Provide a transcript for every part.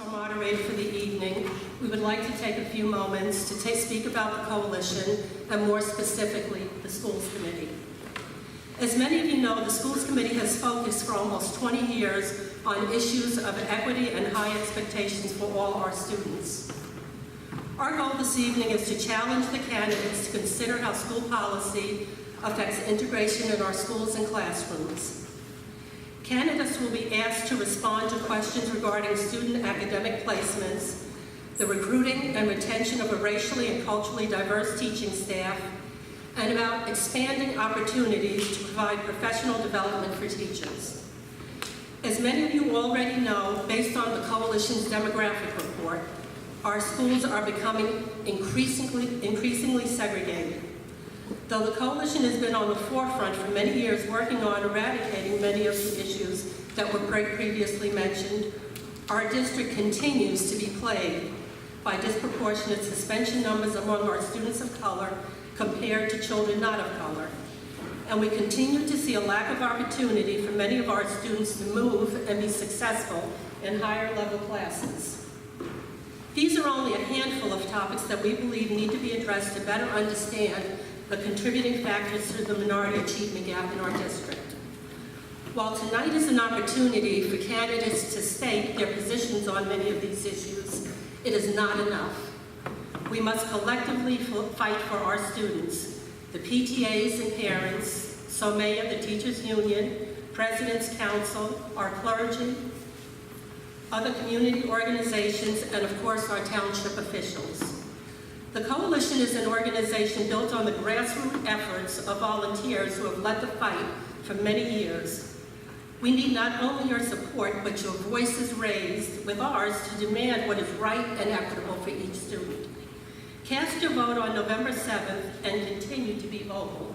Our moderator for the evening, we would like to take a few moments to speak about the coalition and more specifically the Schools Committee. As many of you know, the Schools Committee has focused for almost 20 years on issues of equity and high expectations for all our students. Our goal this evening is to challenge the candidates to consider how school policy affects integration in our schools and classrooms. Candidates will be asked to respond to questions regarding student academic placements, the recruiting and retention of a racially and culturally diverse teaching staff, and about expanding opportunities to provide professional development for teachers. As many of you already know, based on the Coalition's demographic report, our schools are becoming increasingly segregated. Though the Coalition has been on the forefront for many years working on eradicating many of the issues that were previously mentioned, our district continues to be plagued by disproportionate suspension numbers among our students of color compared to children not of color. And we continue to see a lack of opportunity for many of our students to move and be successful in higher level classes. These are only a handful of topics that we believe need to be addressed to better understand the contributing factors to the minority achievement gap in our district. While tonight is an opportunity for candidates to state their positions on many of these issues, it is not enough. We must collectively fight for our students, the PTAs and parents, SOMEA, the Teachers Union, President's Council, our clergy, other community organizations, and of course our township officials. The Coalition is an organization built on the grassroots efforts of volunteers who have led the fight for many years. We need not only your support, but your voices raised with ours to demand what is right and equitable for each student. Cast your vote on November 7th and continue to be vocal,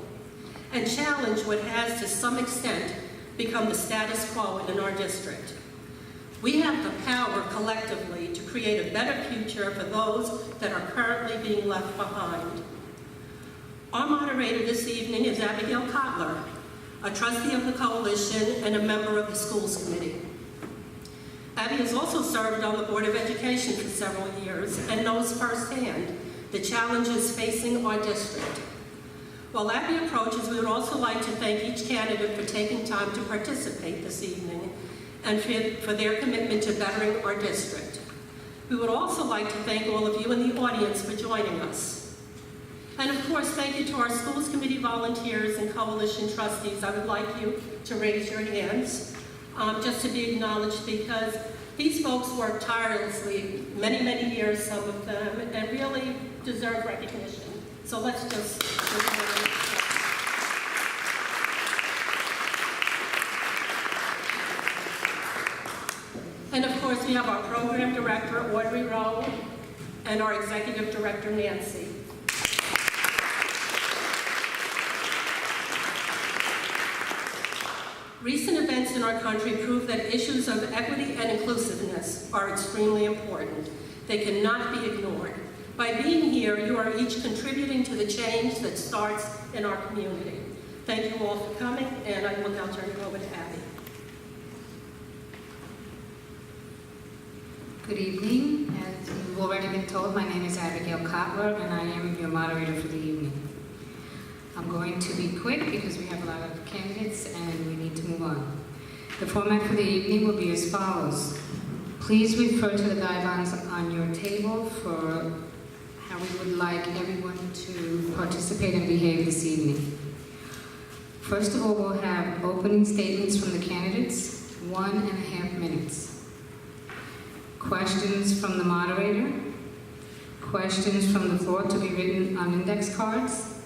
and challenge what has to some extent become the status quo in our district. We have the power collectively to create a better future for those that are currently being left behind. Our moderator this evening is Abigail Kotler, a trustee of the Coalition and a member of the Schools Committee. Abby has also served on the Board of Education for several years and knows firsthand the challenges facing our district. While Abby approaches, we would also like to thank each candidate for taking time to participate this evening and for their commitment to bettering our district. We would also like to thank all of you in the audience for joining us. And of course, thank you to our Schools Committee volunteers and Coalition trustees. I would like you to raise your hands just to be acknowledged, because these folks work tirelessly, many, many years, some of them, and really deserve recognition. So let's just give them a round of applause. And of course, we have our Program Director, Audrey Rowe, and our Executive Director, Nancy. Recent events in our country prove that issues of equity and inclusiveness are extremely important. They cannot be ignored. By being here, you are each contributing to the change that starts in our community. Thank you all for coming, and I will now turn it over to Abby. Good evening. As you've already been told, my name is Abigail Kotler, and I am your moderator for the evening. I'm going to be quick because we have a lot of candidates and we need to move on. The format for the evening will be as follows. Please refer to the guidelines on your table for how we would like everyone to participate and behave this evening. First of all, we'll have opening statements from the candidates, 1.5 minutes. Questions from the moderator, questions from the floor to be written on index cards,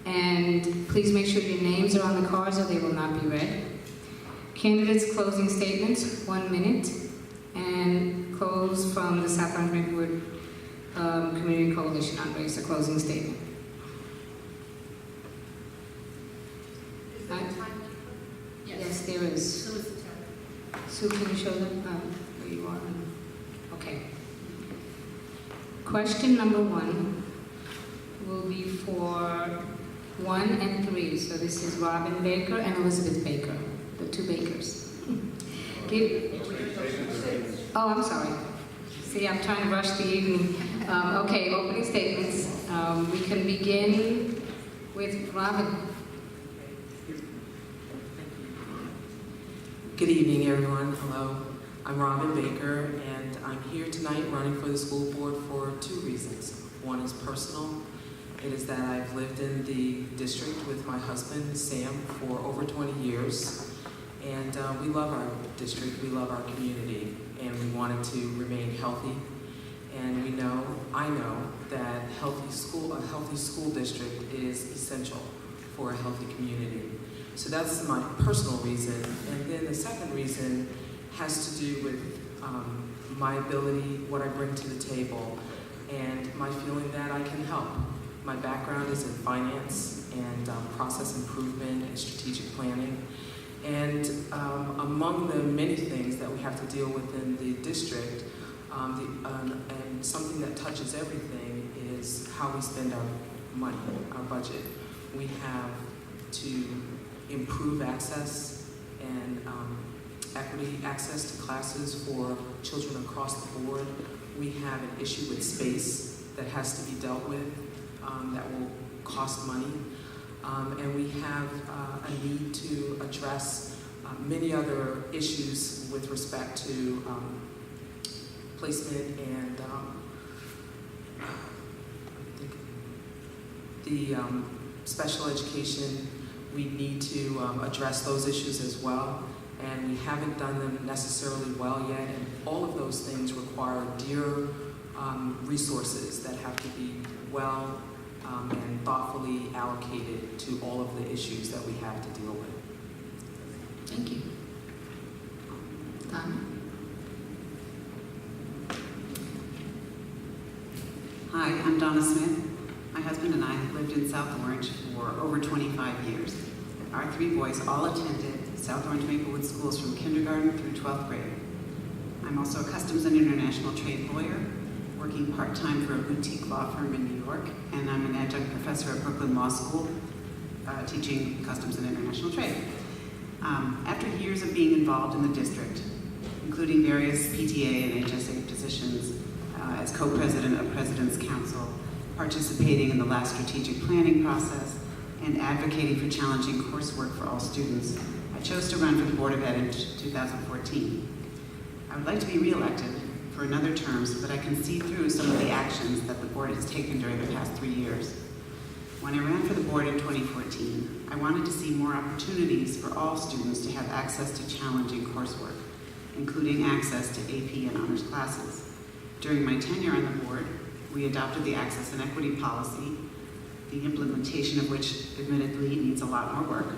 and please make sure your names are on the cards or they will not be read. Candidates' closing statements, 1 minute, and close from the South Orange Maplewood Community Coalition on race, a closing statement. Is there a time? Yes, there is. So is the time. Sue, can you show them where you are? Okay. Question number 1 will be for 1 and 3. So this is Robin Baker and Elizabeth Baker, the 2 Bakers. Oh, I'm sorry. See, I'm trying to rush the evening. Okay, opening statements. We can begin with Robin. Good evening, everyone. Hello. I'm Robin Baker, and I'm here tonight running for the school board for two reasons. One is personal. It is that I've lived in the district with my husband, Sam, for over 20 years. And we love our district, we love our community, and we want it to remain healthy. And I know that a healthy school district is essential for a healthy community. So that's my personal reason. And then the second reason has to do with my ability, what I bring to the table, and my feeling that I can help. My background is in finance and process improvement and strategic planning. And among the many things that we have to deal with in the district, and something that touches everything is how we spend our money, our budget. We have to improve access and equity access to classes for children across the board. We have an issue with space that has to be dealt with that will cost money. And we have a need to address many other issues with respect to placement and the special education. We need to address those issues as well, and we haven't done them necessarily well yet, and all of those things require dear resources that have to be well and thoughtfully allocated to all of the issues that we have to deal with. Thank you. Donna? Hi, I'm Donna Smith. My husband and I have lived in South Orange for over 25 years. Our three boys all attended South Orange Maplewood schools from kindergarten through 12th grade. I'm also a customs and international trade lawyer, working part-time for a boutique law firm in New York, and I'm an adjunct professor at Brooklyn Law School, teaching customs and international trade. After years of being involved in the district, including various PTA and HSA positions, as co-president of President's Council, participating in the last strategic planning process, and advocating for challenging coursework for all students, I chose to run for the Board of Ed in 2014. I would like to be re-elected for another term so that I can see through some of the actions that the board has taken during the past 3 years. When I ran for the board in 2014, I wanted to see more opportunities for all students to have access to challenging coursework, including access to AP and honors classes. During my tenure on the board, we adopted the Access and Equity Policy, the implementation of which admittedly needs a lot more work.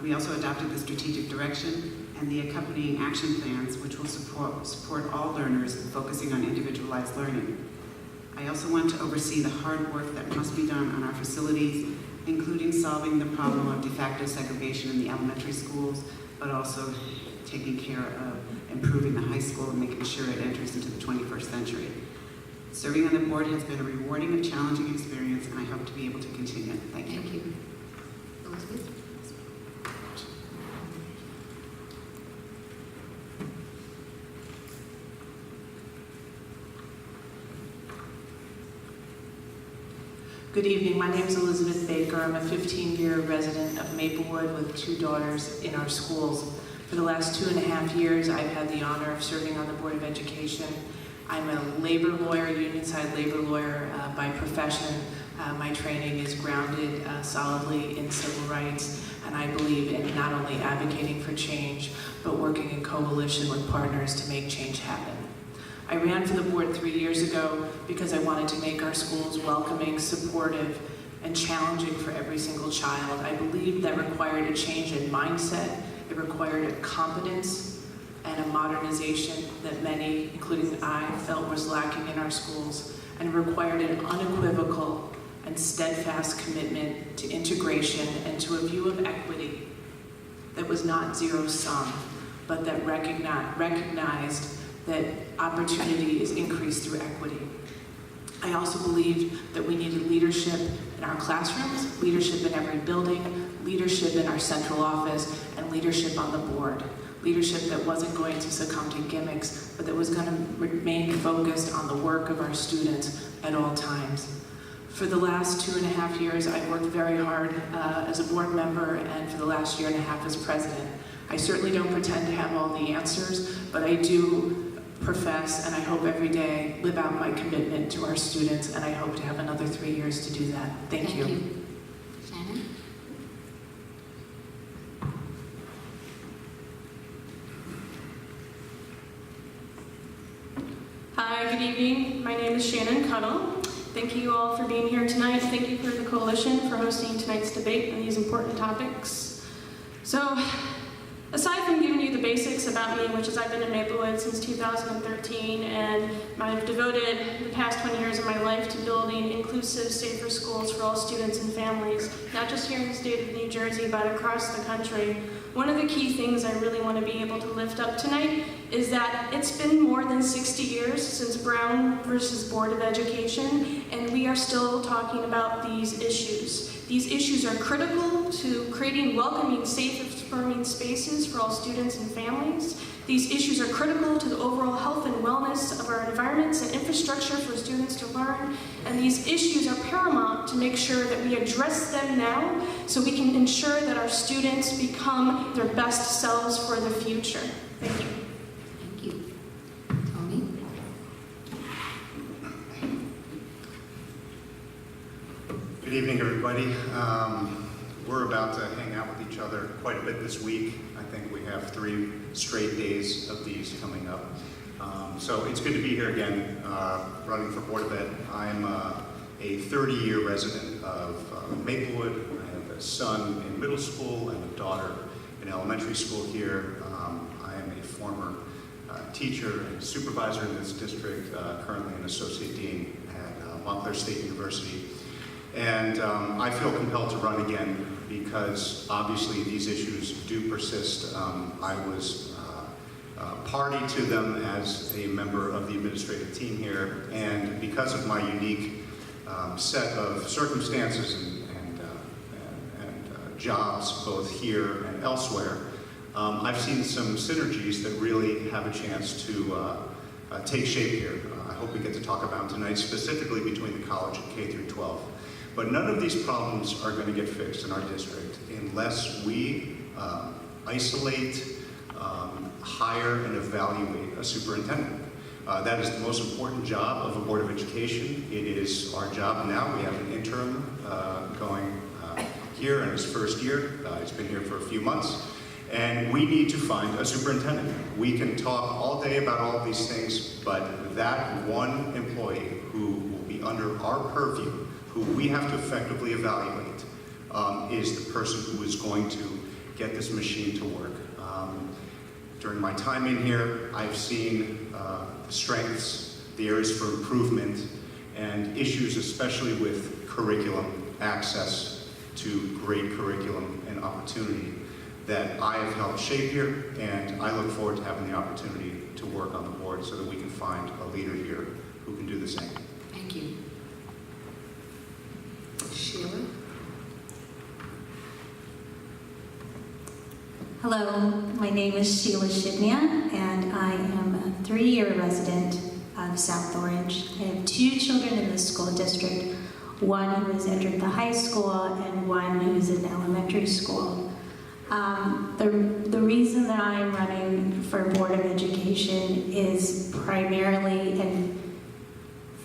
We also adopted the strategic direction and the accompanying action plans, which will support all learners focusing on individualized learning. I also want to oversee the hard work that must be done on our facilities, including solving the problem of de facto segregation in the elementary schools, but also taking care of improving the high school and making sure it enters into the 21st century. Serving on the board has been a rewarding and challenging experience, and I hope to be able to continue. Thank you. Thank you. Elizabeth? Good evening. My name is Elizabeth Baker. I'm a 15-year resident of Maplewood with 2 daughters in our schools. For the last 2.5 years, I've had the honor of serving on the Board of Education. I'm a labor lawyer, union-side labor lawyer by profession. My training is grounded solidly in civil rights, and I believe in not only advocating for change, but working in coalition with partners to make change happen. I ran for the board 3 years ago because I wanted to make our schools welcoming, supportive, and challenging for every single child. I believe that required a change in mindset. It required a competence and a modernization that many, including I, felt was lacking in our schools, and it required an unequivocal and steadfast commitment to integration and to a view of equity that was not zero-sum, but that recognized that opportunity is increased through equity. I also believed that we needed leadership in our classrooms, leadership in every building, leadership in our central office, and leadership on the board. leadership that wasn't going to succumb to gimmicks, but that was going to remain focused on the work of our students at all times. For the last 2.5 years, I've worked very hard as a board member, and for the last 1.5 years as president. I certainly don't pretend to have all the answers, but I do profess, and I hope every day, live out my commitment to our students, and I hope to have another 3 years to do that. Thank you. Shannon? Hi, good evening. My name is Shannon Cuddle. Thank you all for being here tonight. Thank you for the coalition for hosting tonight's debate on these important topics. So, aside from giving you the basics about me, which is I've been in Maplewood since 2013, and I've devoted the past 20 years of my life to building inclusive, safer schools for all students and families, not just here in the state of New Jersey, but across the country. One of the key things I really want to be able to lift up tonight is that it's been more than 60 years since Brown versus Board of Education, and we are still talking about these issues. These issues are critical to creating welcoming, safe, affirming spaces for all students and families. These issues are critical to the overall health and wellness of our environments and infrastructure for students to learn. And these issues are paramount to make sure that we address them now so we can ensure that our students become their best selves for the future. Thank you. Thank you. Tony? Good evening, everybody. We're about to hang out with each other quite a bit this week. I think we have 3 straight days of these coming up. So it's good to be here again, running for Board of Ed. I'm a 30-year resident of Maplewood. I have a son in middle school and a daughter in elementary school here. I am a former teacher and supervisor in this district, currently an associate dean at Montclair State University. And I feel compelled to run again because obviously these issues do persist. I was party to them as a member of the administrative team here, and because of my unique set of circumstances and jobs both here and elsewhere, I've seen some synergies that really have a chance to take shape here. I hope we get to talk about tonight, specifically between the college and K through 12. But none of these problems are going to get fixed in our district unless we isolate, hire, and evaluate a superintendent. That is the most important job of a Board of Education. It is our job now. We have an interim going here in his first year. He's been here for a few months. And we need to find a superintendent. We can talk all day about all of these things, but that one employee who will be under our purview, who we have to effectively evaluate, is the person who is going to get this machine to work. During my time in here, I've seen the strengths, the areas for improvement, and issues especially with curriculum, access to great curriculum and opportunity that I have helped shape here, and I look forward to having the opportunity to work on the board so that we can find a leader here who can do the same. Thank you. Sheila? Hello, my name is Sheila Shibnia, and I am a 3-year resident of South Orange. I have 2 children in the school district, one who has entered the high school and one who is in elementary school. The reason that I am running for Board of Education is primarily and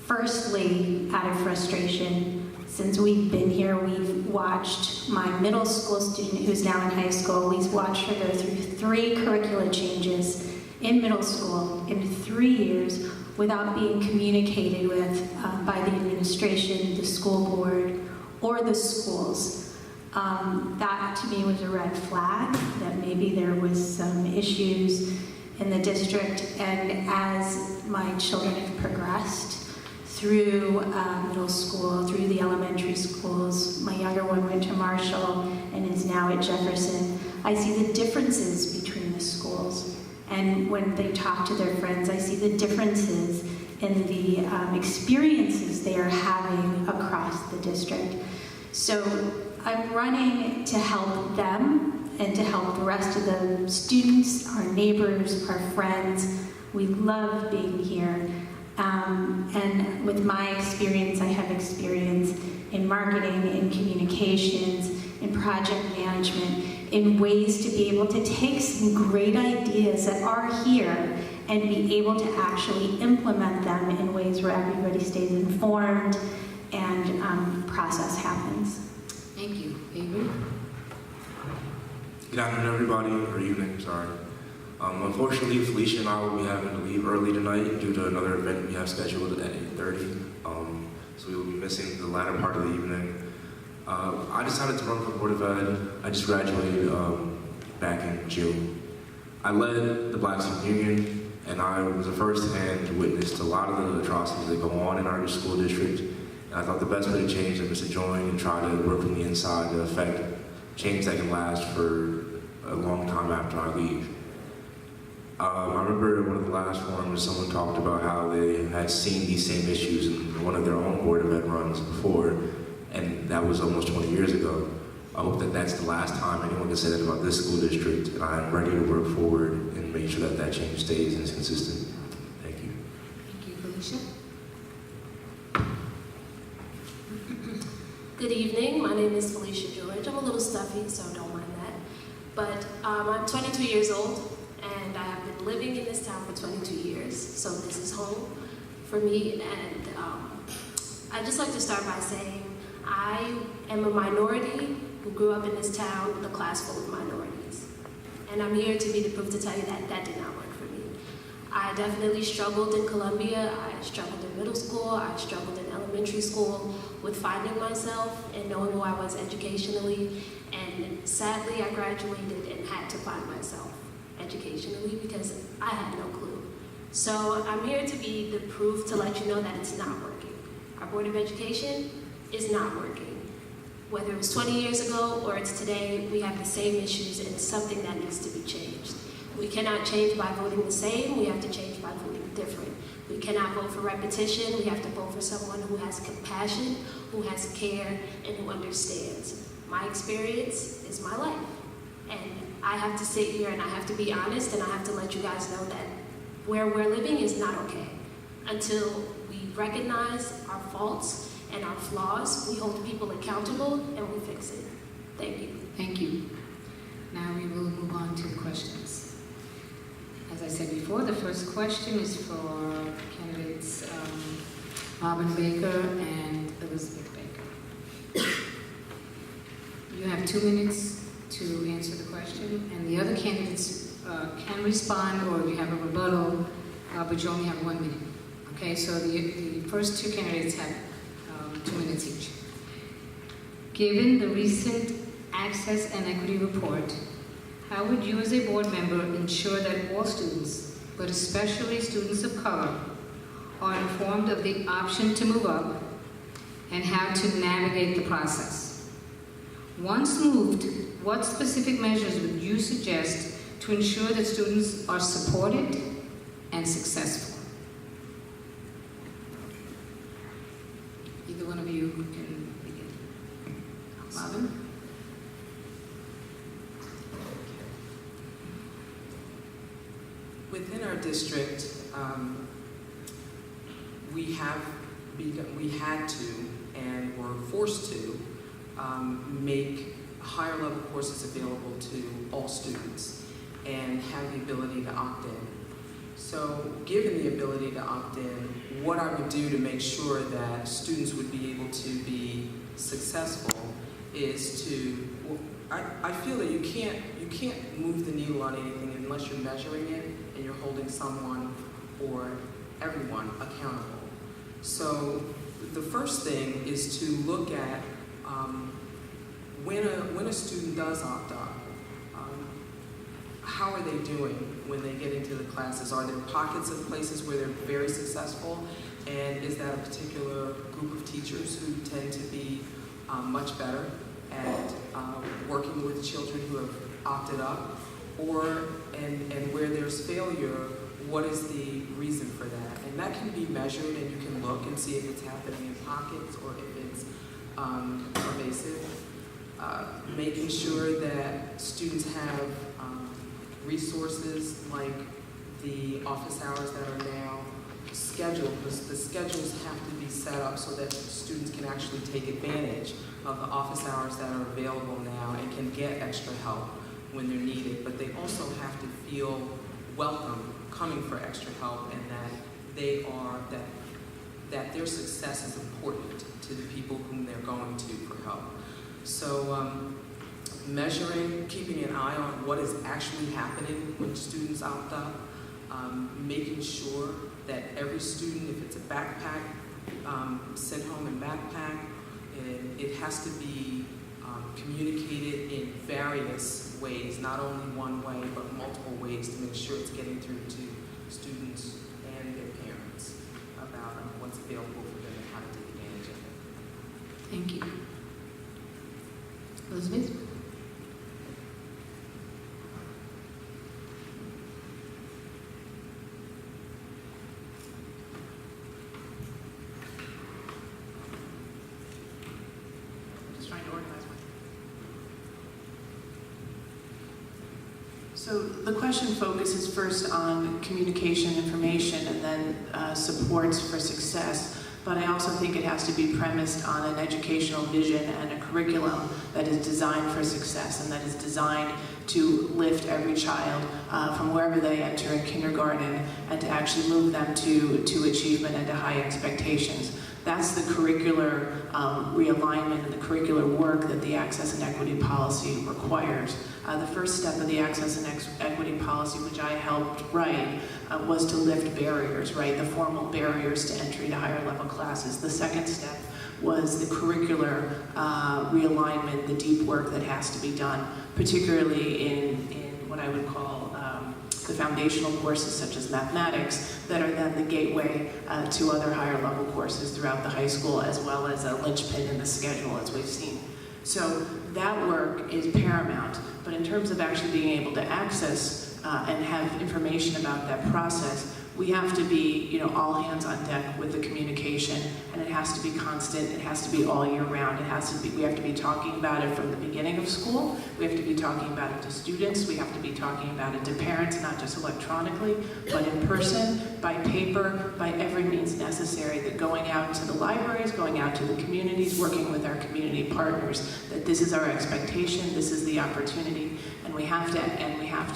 firstly out of frustration. Since we've been here, we've watched my middle school student who's now in high school, we've watched her go through 3 curricular changes in middle school in 3 years without being communicated with by the administration, the school board, or the schools. That to me was a red flag that maybe there was some issues in the district, and as my children have progressed through middle school, through the elementary schools. My younger one went to Marshall and is now at Jefferson. I see the differences between the schools. And when they talk to their friends, I see the differences in the experiences they are having across the district. So I'm running to help them and to help the rest of the students, our neighbors, our friends. We love being here. And with my experience, I have experience in marketing, in communications, in project management, in ways to be able to take some great ideas that are here and be able to actually implement them in ways where everybody stays informed and process happens. Thank you. Avery? Good afternoon, everybody, or evening, sorry. Unfortunately, Felicia and I will be having to leave early tonight due to another event we have scheduled at 8:30. So we will be missing the latter part of the evening. I decided to run for Board of Ed. I just graduated back in June. I led the Black Student Union, and I was a first-hand witness to a lot of the atrocities that go on in our school district. And I thought the best way to change them is to join and try to work from the inside to affect change that can last for a long time after I leave. I remember one of the last forums, someone talked about how they had seen these same issues in one of their own Board of Ed runs before, and that was almost 20 years ago. I hope that that's the last time anyone can say that about this school district, and I am ready to work forward and make sure that that change stays and is consistent. Thank you. Thank you, Felicia. Good evening, my name is Felicia George. I'm a little stuffy, so don't mind that. But I'm 22 years old, and I have been living in this town for 22 years, so this is home for me. And I'd just like to start by saying I am a minority who grew up in this town with a class full of minorities. And I'm here to be the proof to tell you that that did not work for me. I definitely struggled in Columbia, I struggled in middle school, I struggled in elementary school with finding myself and knowing who I was educationally. And sadly, I graduated and had to find myself educationally because I had no clue. So I'm here to be the proof to let you know that it's not working. Our Board of Education is not working. Whether it was 20 years ago or it's today, we have the same issues and it's something that needs to be changed. We cannot change by voting the same, we have to change by voting different. We cannot vote for repetition, we have to vote for someone who has compassion, who has care, and who understands. My experience is my life. And I have to sit here and I have to be honest and I have to let you guys know that where we're living is not okay. Until we recognize our faults and our flaws, we hold people accountable and we fix it. Thank you. Thank you. Now we will move on to the questions. As I said before, the first question is for candidates Robin Baker and Elizabeth Baker. You have 2 minutes to answer the question, and the other candidates can respond, or if you have a rebuttal, but you only have 1 minute. Okay, so the first 2 candidates have 2 minutes each. Given the recent Access and Equity Report, how would you as a board member ensure that all students, but especially students of color, are informed of the option to move up and how to navigate the process? Once moved, what specific measures would you suggest to ensure that students are supported and successful? Either one of you can begin. Robin? Within our district, we had to and were forced to make higher level courses available to all students and have the ability to opt in. So given the ability to opt in, what I would do to make sure that students would be able to be successful is to, I feel that you can't move the needle on anything unless you're measuring it and you're holding someone or everyone accountable. So the first thing is to look at when a student does opt out, how are they doing when they get into the classes? Are there pockets of places where they're very successful? And is that a particular group of teachers who tend to be much better at working with children who have opted up? And where there's failure, what is the reason for that? And that can be measured, and you can look and see if it's happening in pockets or if it's pervasive. making sure that students have resources like the office hours that are now scheduled. The schedules have to be set up so that students can actually take advantage of the office hours that are available now and can get extra help when they're needed. But they also have to feel welcome coming for extra help, and that that their success is important to the people whom they're going to for help. So measuring, keeping an eye on what is actually happening when students opt up, making sure that every student, if it's a backpack, sent home in backpack, it has to be communicated in various ways, not only one way, but multiple ways, to make sure it's getting through to students and their parents about what's available for them and how to take advantage of it. Thank you. Elizabeth? Just trying to organize my. So the question focuses first on communication, information, and then supports for success. But I also think it has to be premised on an educational vision and a curriculum that is designed for success and that is designed to lift every child from wherever they enter in kindergarten and to actually move them to achievement and to high expectations. That's the curricular realignment and the curricular work that the Access and Equity Policy requires. The first step of the Access and Equity Policy, which I helped write, was to lift barriers, right? The formal barriers to entry to higher level classes. The second step was the curricular realignment, the deep work that has to be done, particularly in what I would call the foundational courses such as mathematics that are then the gateway to other higher level courses throughout the high school, as well as a linchpin in the schedule, as we've seen. So that work is paramount, but in terms of actually being able to access and have information about that process, we have to be, all hands on deck with the communication, and it has to be constant. It has to be all year round. We have to be talking about it from the beginning of school. We have to be talking about it to students. We have to be talking about it to parents, not just electronically, but in person, by paper, by every means necessary. That going out to the libraries, going out to the communities, working with our community partners, that this is our expectation, this is the opportunity, and we have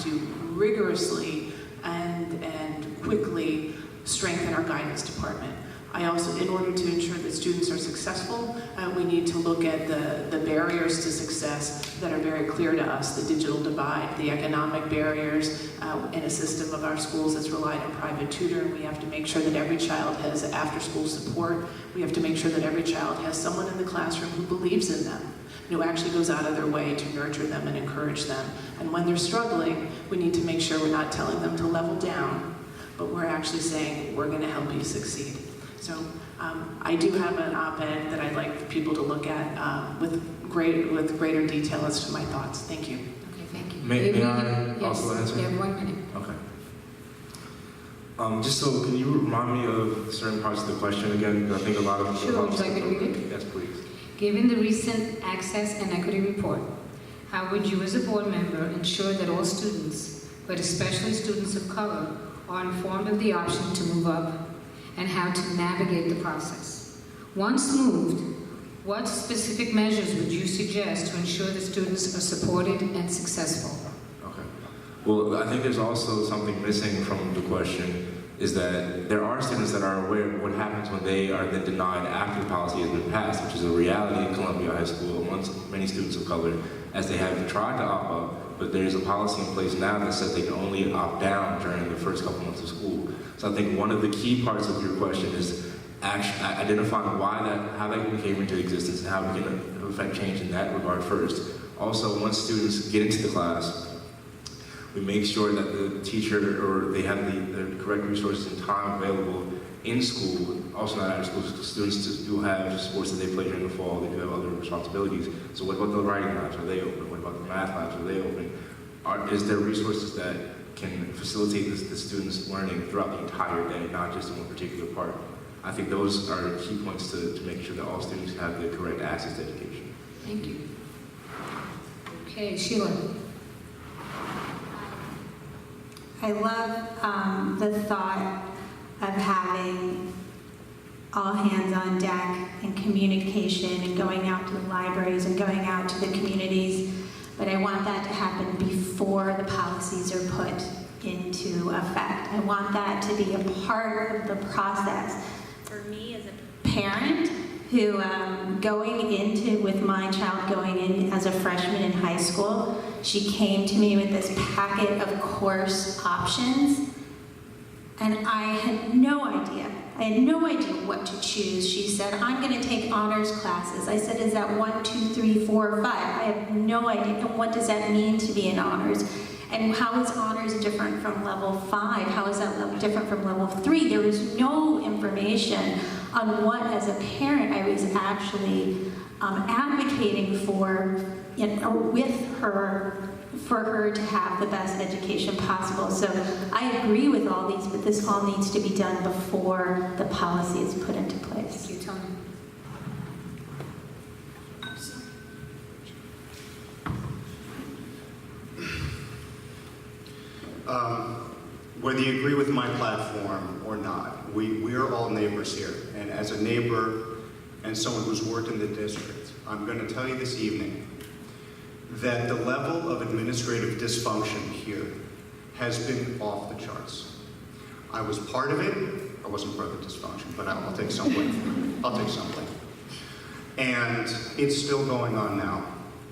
to rigorously and quickly strengthen our guidance department. I also, in order to ensure that students are successful, we need to look at the barriers to success that are very clear to us, the digital divide, the economic barriers in a system of our schools that's relied on private tutoring. We have to make sure that every child has after-school support. We have to make sure that every child has someone in the classroom who believes in them, who actually goes out of their way to nurture them and encourage them. And when they're struggling, we need to make sure we're not telling them to level down, but we're actually saying, we're going to help you succeed. So I do have an op-ed that I'd like people to look at with greater detail as to my thoughts. Thank you. Okay, thank you. May I Yes, also answer? you have 1 minute. Okay. Just so, can you remind me of certain parts of the question again? Because I think a lot of... Sure, would you like me to read it? Yes, please. Given the recent Access and Equity Report, how would you as a board member ensure that all students, but especially students of color, are informed of the option to move up and how to navigate the process? Once moved, what specific measures would you suggest to ensure that students are supported and successful? Okay. Well, I think there's also something missing from the question, is that there are students that are aware of what happens when they are then denied after the policy has been passed, which is a reality in Columbia High School amongst many students of color, as they have tried to opt up, but there's a policy in place now that says they can only opt down during the first couple months of school. So I think one of the key parts of your question is actually identifying how that came into existence and how we can affect change in that regard first. Also, once students get into the class, we make sure that the teacher or they have the correct resources and time available in school, also not out of school. Students do have sports that they play during the fall, they do have other responsibilities. So what about the writing labs? Are they open? What about the math labs? Are they open? Is there resources that can facilitate the students' learning throughout the entire day, not just in one particular part? I think those are key points to making sure that all students have the correct access to education. Thank you. Okay, Sheila. I love the thought of having all hands on deck and communication and going out to the libraries and going out to the communities, but I want that to happen before the policies are put into effect. I want that to be a part of the process. For me as a parent who with my child going in as a freshman in high school, she came to me with this packet of course options, and I had no idea. I had no idea what to choose. She said, I'm going to take honors classes. I said, is that 1, 2, 3, 4, 5? I have no idea. And what does that mean to be in honors? And how is honors different from level 5? How is that different from level 3? There was no information on what, as a parent, I was actually advocating for, with her, for her to have the best education possible. So I agree with all these, but this all needs to be done before the policy is put into place. Thank you, Tony. Whether you agree with my platform or not, we are all neighbors here. And as a neighbor and someone who's worked in the district, I'm going to tell you this evening that the level of administrative dysfunction here has been off the charts. I was part of it. I wasn't part of the dysfunction, but I'll take some blame for it. I'll take some blame. And it's still going on now.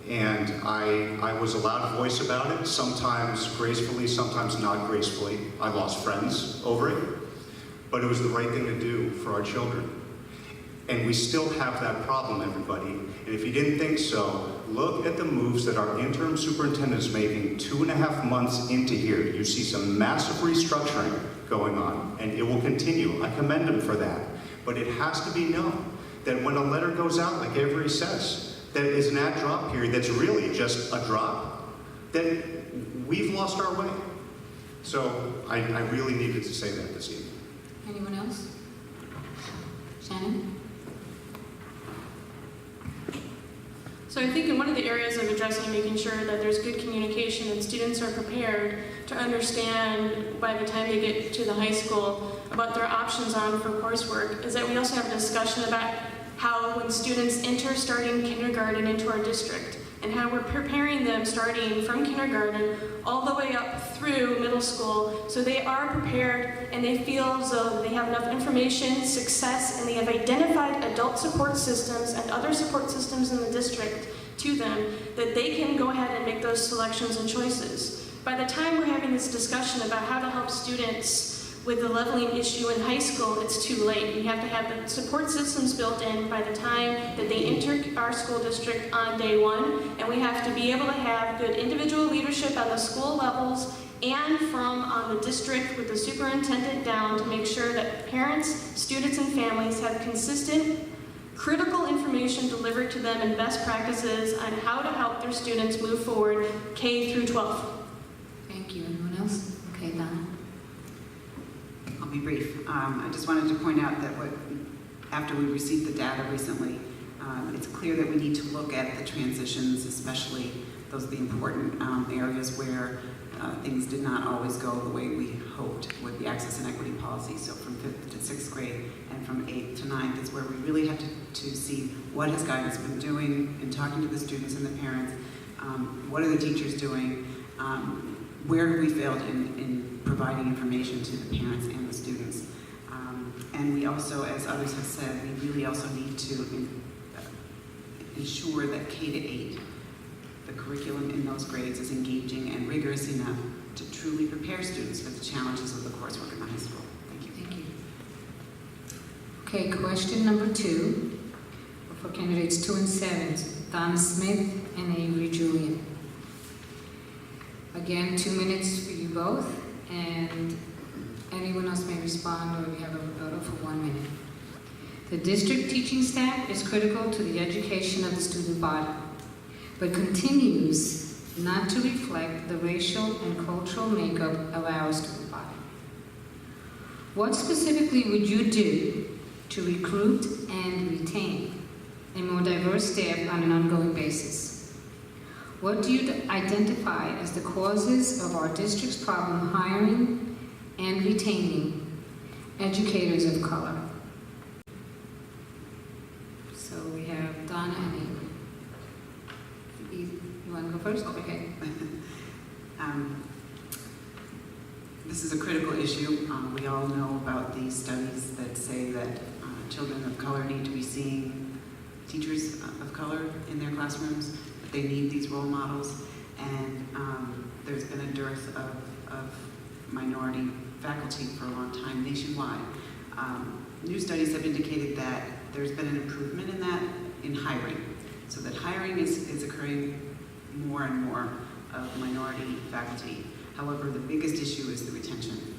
And I was allowed a voice about it, sometimes gracefully, sometimes not gracefully. I lost friends over it, but it was the right thing to do for our children. And we still have that problem, everybody. And if you didn't think so, look at the moves that our interim superintendent is making 2.5 months into here. You see some massive restructuring going on, and it will continue. I commend him for that. But it has to be known that when a letter goes out, like Avery says, that is an add-drop period that's really just a drop, then we've lost our way. So I really needed to say that this evening. Anyone else? Shannon? So I think in one of the areas of addressing and making sure that there's good communication and students are prepared to understand by the time they get to the high school what their options on for coursework is that we also have a discussion about how when students enter starting kindergarten into our district and how we're preparing them starting from kindergarten all the way up through middle school so they are prepared and they feel as though they have enough information, success, and they have identified adult support systems and other support systems in the district to them that they can go ahead and make those selections and choices. By the time we're having this discussion about how to help students with the leveling issue in high school, it's too late. We have to have the support systems built in by the time that they enter our school district on day 1, and we have to be able to have good individual leadership on the school levels and from on the district with the superintendent down to make sure that parents, students, and families have consistent, critical information delivered to them and best practices on how to help their students move forward K through 12. Thank you. Anyone else? Okay, Donna. I'll be brief. I just wanted to point out that after we received the data recently, it's clear that we need to look at the transitions, especially those are the important areas where things did not always go the way we hoped with the access and equity policy. So from 5th to 6th grade and from 8th to 9th is where we really have to see what has guidance been doing in talking to the students and the parents. What are the teachers doing? Where have we failed in providing information to the parents and the students? And we also, as others have said, we really also need to ensure that K to 8, the curriculum in those grades is engaging and rigorous enough to truly prepare students for the challenges of the coursework in the high school. Thank you. Thank you. Okay, question number 2 for candidates 2 and 7, Donna Smith and Avery Julian. Again, 2 minutes for you both, and anyone else may respond, or we have a rebuttal for 1 minute. The district teaching staff is critical to the education of the student body, but continues not to reflect the racial and cultural makeup of our student body. What specifically would you do to recruit and retain a more diverse staff on an ongoing basis? What do you identify as the causes of our district's problem hiring and retaining educators of color? So we have Donna and Amy. You want to go first? Okay. This is a critical issue. We all know about these studies that say that children of color need to be seeing teachers of color in their classrooms, that they need these role models, and there's been a dearth of minority faculty for a long time nationwide. New studies have indicated that there's been an improvement in that in hiring, so that hiring is occurring more and more of minority faculty. However, the biggest issue is the retention.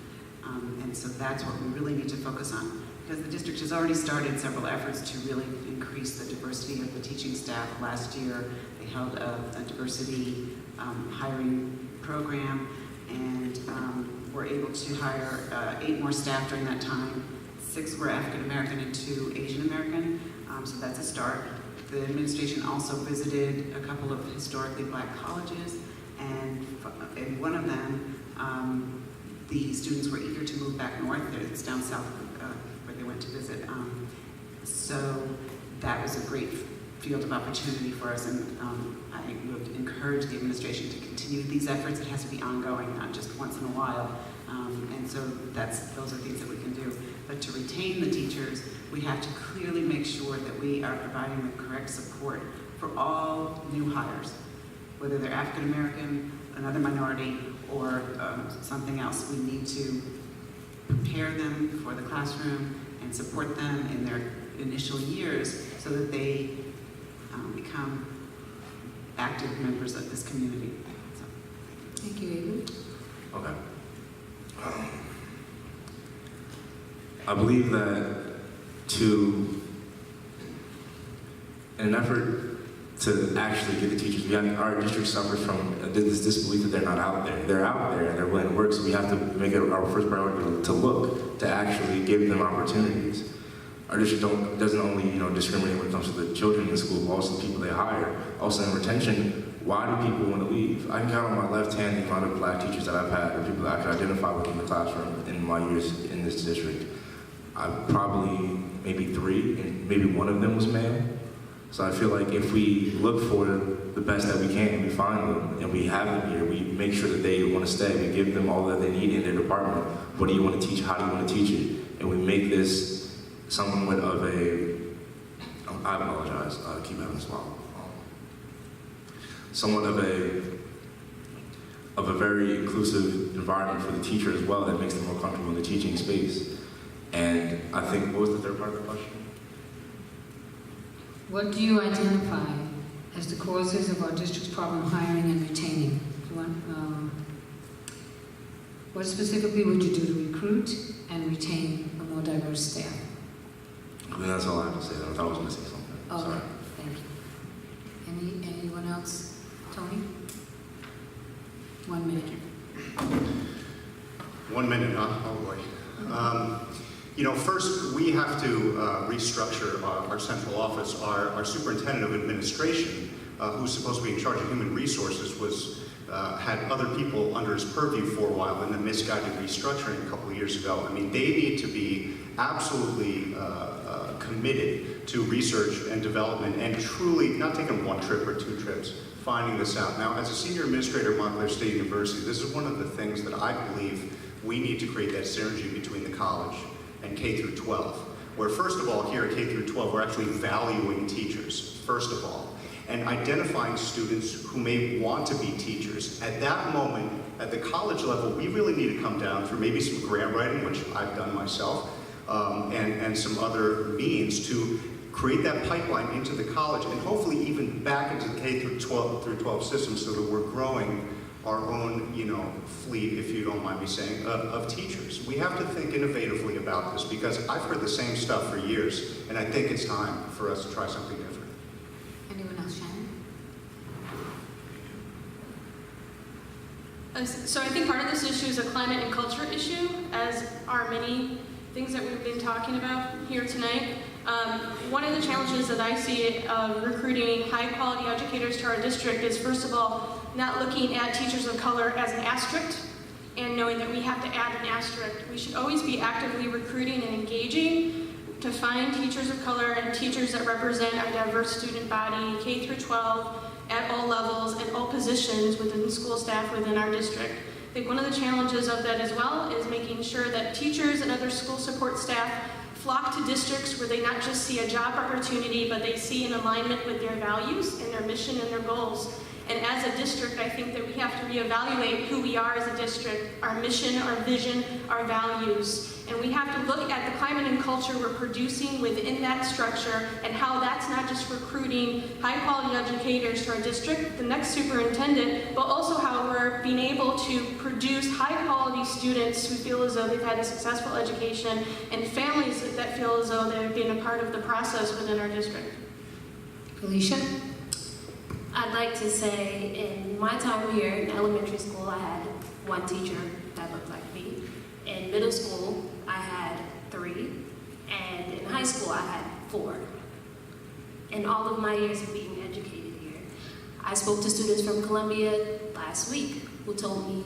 And so that's what we really need to focus on, because the district has already started several efforts to really increase the diversity of the teaching staff. Last year, they held a diversity hiring program, and were able to hire 8 more staff during that time. 6 were African American and 2 Asian American, so that's a start. The administration also visited a couple of historically black colleges, and in one of them, the students were eager to move back north. It's down south where they went to visit. So that was a great field of opportunity for us, and I would encourage the administration to continue these efforts. It has to be ongoing, not just once in a while. And so those are things that we can do. But to retain the teachers, we have to clearly make sure that we are providing the correct support for all new hires, whether they're African American, another minority, or something else. We need to prepare them for the classroom and support them in their initial years so that they become active members of this community. So. Thank you, Amy. Okay. I believe that in an effort to actually get the teachers, our district suffers from this disbelief that they're not out there. They're out there and they're willing to work, so we have to make it our first priority to look, to actually give them opportunities. Our district doesn't only discriminate when it comes to the children in the school, but also the people they hire. Also in retention, why do people want to leave? I can count on my left hand the amount of black teachers that I've had, or people that I can identify with in the classroom in my years in this district. I've probably maybe 3, and maybe 1 of them was male. So I feel like if we look for the best that we can, and we find them, and we have them here, we make sure that they want to stay. We give them all that they need in their department. What do you want to teach? How do you want to teach it? And we make this somewhat of a, I apologize, I keep having to swallow. Somewhat of a very inclusive environment for the teacher as well, that makes them more comfortable in the teaching space. And I think, what was the third part of the question? What do you identify as the causes of our district's problem hiring and retaining? What specifically would you do to recruit and retain a more diverse staff? I mean, that's all I have to say. I thought I was missing something. Okay, Sorry. thank you. Anyone else? Tony? 1 minute. 1 minute, huh? Oh boy. First we have to restructure our central office. Our superintendent of administration, who's supposed to be in charge of human resources, had other people under his purview for a while in a misguided restructuring a couple of years ago. I mean, they need to be absolutely committed to research and development and truly not taking 1 trip or 2 trips, finding this out. Now, as a senior administrator at Montclair State University, this is one of the things that I believe we need to create, that synergy between the college and K through 12, where first of all, here at K through 12, we're actually valuing teachers, first of all, and identifying students who may want to be teachers. At that moment, at the college level, we really need to come down through maybe some grant writing, which I've done myself, and some other means to create that pipeline into the college and hopefully even back into the K through 12 system, so that we're growing our own, fleet, if you don't mind me saying, of teachers. We have to think innovatively about this, because I've heard the same stuff for years, and I think it's time for us to try something different. Anyone else, Shannon? So I think part of this issue is a climate and culture issue, as are many things that we've been talking about here tonight. One of the challenges that I see of recruiting high-quality educators to our district is, first of all, not looking at teachers of color as an asterisk and knowing that we have to add an asterisk. We should always be actively recruiting and engaging to find teachers of color and teachers that represent our diverse student body, K through 12, at all levels and all positions within the school staff within our district. I think one of the challenges of that as well is making sure that teachers and other school support staff flock to districts where they not just see a job opportunity, but they see an alignment with their values and their mission and their goals. And as a district, I think that we have to reevaluate who we are as a district, our mission, our vision, our values. And we have to look at the climate and culture we're producing within that structure and how that's not just recruiting high-quality educators to our district, the next superintendent, but also how we're being able to produce high-quality students who feel as though they've had a successful education and families that feel as though they're being a part of the process within our district. Felicia? I'd like to say in my time here in elementary school, I had one teacher that looked like me. In middle school, I had 3. And in high school, I had 4. In all of my years of being educated here, I spoke to students from Columbia last week who told me,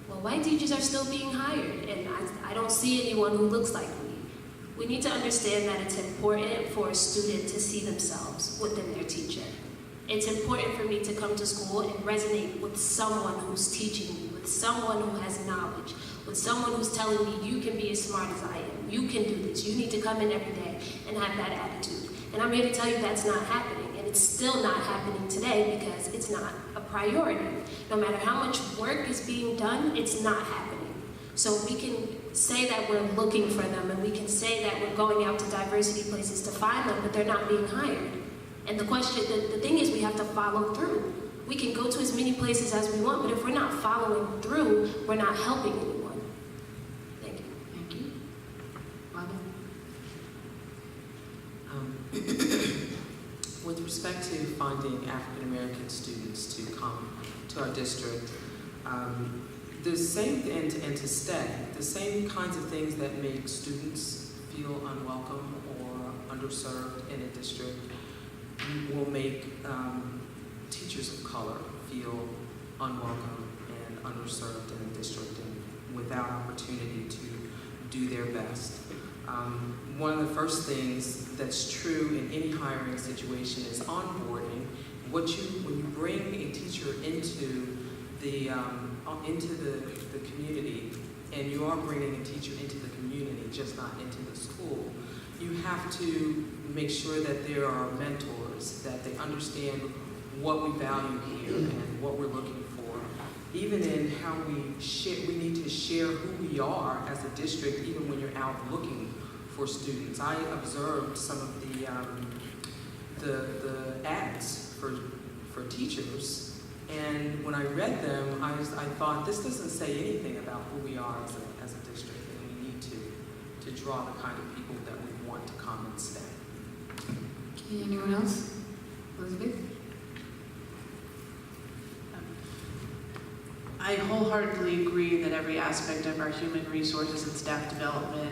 well, white teachers are still being hired, and I don't see anyone who looks like me. We need to understand that it's important for a student to see themselves within their teacher. It's important for me to come to school and resonate with someone who's teaching me, with someone who has knowledge, with someone who's telling me you can be as smart as I am, you can do this, you need to come in every day and have that attitude. And I'm here to tell you that's not happening, and it's still not happening today because it's not a priority. No matter how much work is being done, it's not happening. So we can say that we're looking for them, and we can say that we're going out to diversity places to find them, but they're not being hired. And the thing is we have to follow through. We can go to as many places as we want, but if we're not following through, we're not helping anyone. Thank you. Thank you. Robin? With respect to finding African American students to come to our district, the same, and to stay, the same kinds of things that make students feel unwelcome or underserved in a district will make teachers of color feel unwelcome and underserved in a district and without opportunity to do their best. One of the first things that's true in any hiring situation is onboarding. When you bring a teacher into the community, and you are bringing a teacher into the community, just not into the school, you have to make sure that there are mentors, that they understand what we value here and what we're looking for. Even in how we share, we need to share who we are as a district, even when you're out looking for students. I observed some of the ads for teachers, and when I read them, I thought, this doesn't say anything about who we are as a district, and we need to draw the kind of people that we want to come and stay. Okay, anyone else? Elizabeth? I wholeheartedly agree that every aspect of our human resources and staff development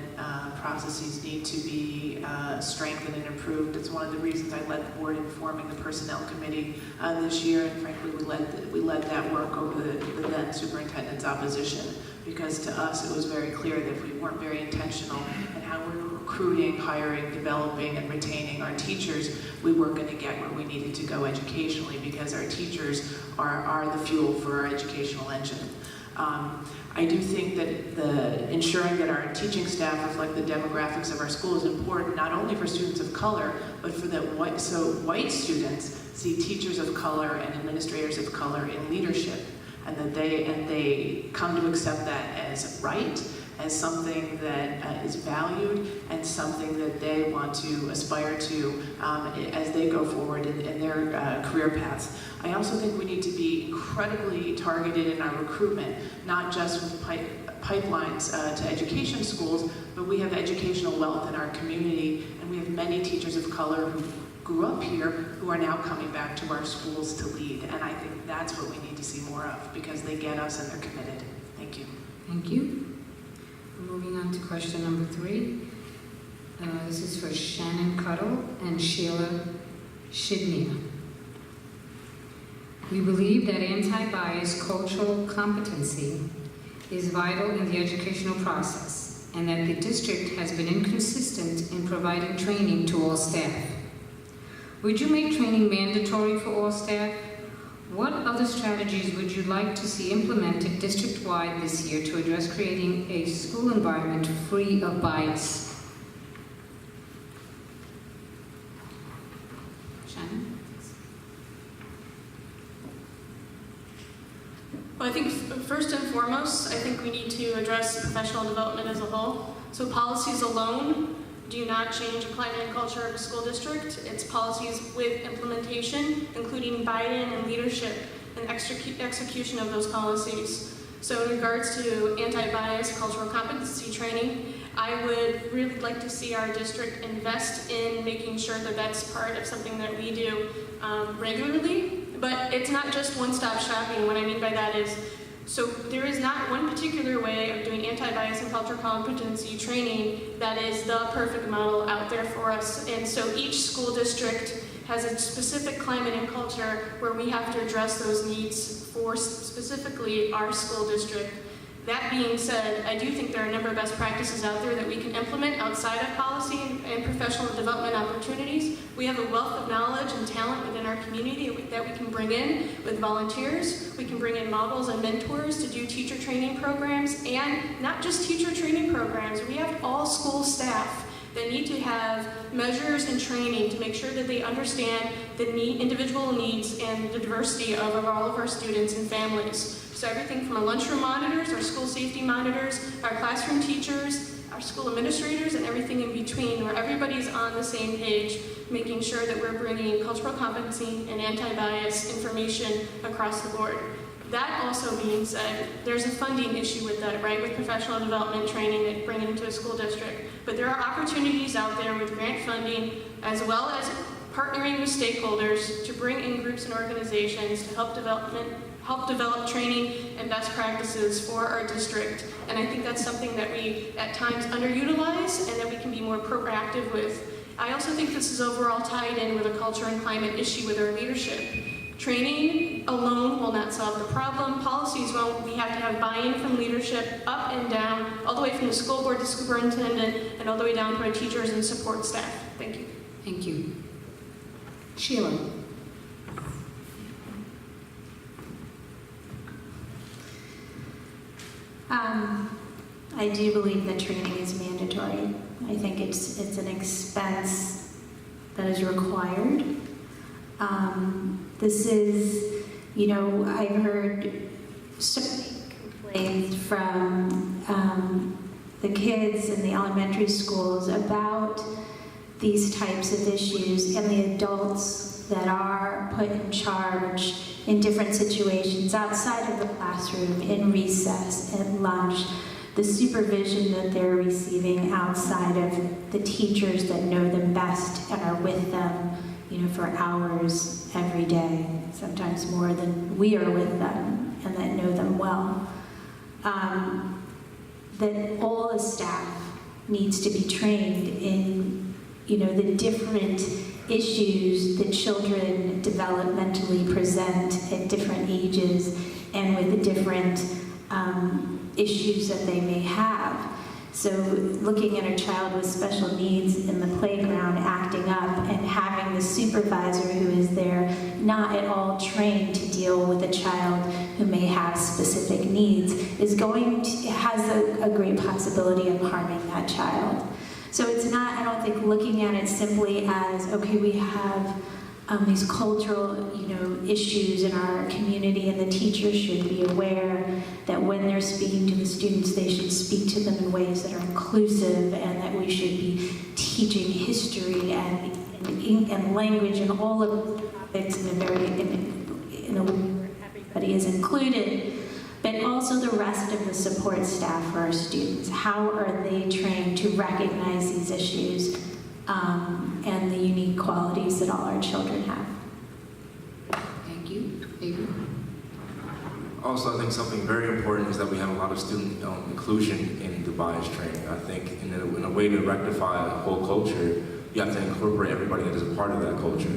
processes need to be strengthened and improved. It's one of the reasons I led the board in forming the personnel committee this year, and frankly, we led that work over the then superintendent's opposition, because to us it was very clear that if we weren't very intentional in how we were recruiting, hiring, developing, and retaining our teachers, we weren't going to get where we needed to go educationally, because our teachers are the fuel for our educational engine. I do think that ensuring that our teaching staff reflect the demographics of our school is important, not only for students of color, but for white students see teachers of color and administrators of color in leadership, and that they come to accept that as right, as something that is valued, and something that they want to aspire to as they go forward in their career paths. I also think we need to be incredibly targeted in our recruitment, not just with pipelines to education schools, but we have educational wealth in our community, and we have many teachers of color who grew up here who are now coming back to our schools to lead, and I think that's what we need to see more of, because they get us and they're committed. Thank you. Thank you. Moving on to question number 3. This is for Shannon Cuddle and Sheila Shidnia. We believe that anti-bias cultural competency is vital in the educational process and that the district has been inconsistent in providing training to all staff. Would you make training mandatory for all staff? What other strategies would you like to see implemented district-wide this year to address creating a school environment free of bias? Shannon? Well, I think first and foremost, I think we need to address professional development as a whole. So policies alone do not change the climate and culture of a school district. It's policies with implementation, including buy-in and leadership and execution of those policies. So in regards to anti-bias cultural competency training, I would really like to see our district invest in making sure that that's part of something that we do regularly. But it's not just one-stop shopping. What I mean by that is, so there is not one particular way of doing anti-bias and cultural competency training that is the perfect model out there for us. And so each school district has a specific climate and culture where we have to address those needs for specifically our school district. That being said, I do think there are a number of best practices out there that we can implement outside of policy and professional development opportunities. We have a wealth of knowledge and talent within our community that we can bring in with volunteers. We can bring in models and mentors to do teacher training programs, and not just teacher training programs. We have all school staff that need to have measures and training to make sure that they understand the individual needs and the diversity of all of our students and families. So everything from our lunchroom monitors, our school safety monitors, our classroom teachers, our school administrators, and everything in between, where everybody's on the same page, making sure that we're bringing cultural competency and anti-bias information across the board. That also being said, there's a funding issue with that, right, with professional development training that bring it into a school district. But there are opportunities out there with grant funding, as well as partnering with stakeholders to bring in groups and organizations to help develop training and best practices for our district. And I think that's something that we at times underutilize and that we can be more proactive with. I also think this is overall tied in with a culture and climate issue with our leadership. Training alone will not solve the problem. Policies won't. We have to have buy-in from leadership up and down, all the way from the school board to superintendent, and all the way down to our teachers and support staff. Thank you. Thank you. Sheila. I do believe that training is mandatory. I think it's an expense that is required. This is, I've heard so many complaints from the kids in the elementary schools about these types of issues, and the adults that are put in charge in different situations outside of the classroom, in recess, at lunch, the supervision that they're receiving outside of the teachers that know them best and are with them, for hours every day, sometimes more than we are with them, and that know them well. That all the staff needs to be trained in, the different issues that children developmentally present at different ages and with the different issues that they may have. So looking at a child with special needs in the playground acting up and having the supervisor who is there not at all trained to deal with a child who may have specific needs has a great possibility of harming that child. So it's not, I don't think, looking at it simply as, okay, we have these cultural, issues in our community, and the teachers should be aware that when they're speaking to the students, they should speak to them in ways that are inclusive, and that we should be teaching history and language and all of the topics in a way where everybody is included, but also the rest of the support staff for our students. How are they trained to recognize these issues and the unique qualities that all our children have? Thank you. Avery. Also, I think something very important is that we have a lot of student inclusion in through bias training. I think in a way to rectify a whole culture, you have to incorporate everybody that is a part of that culture.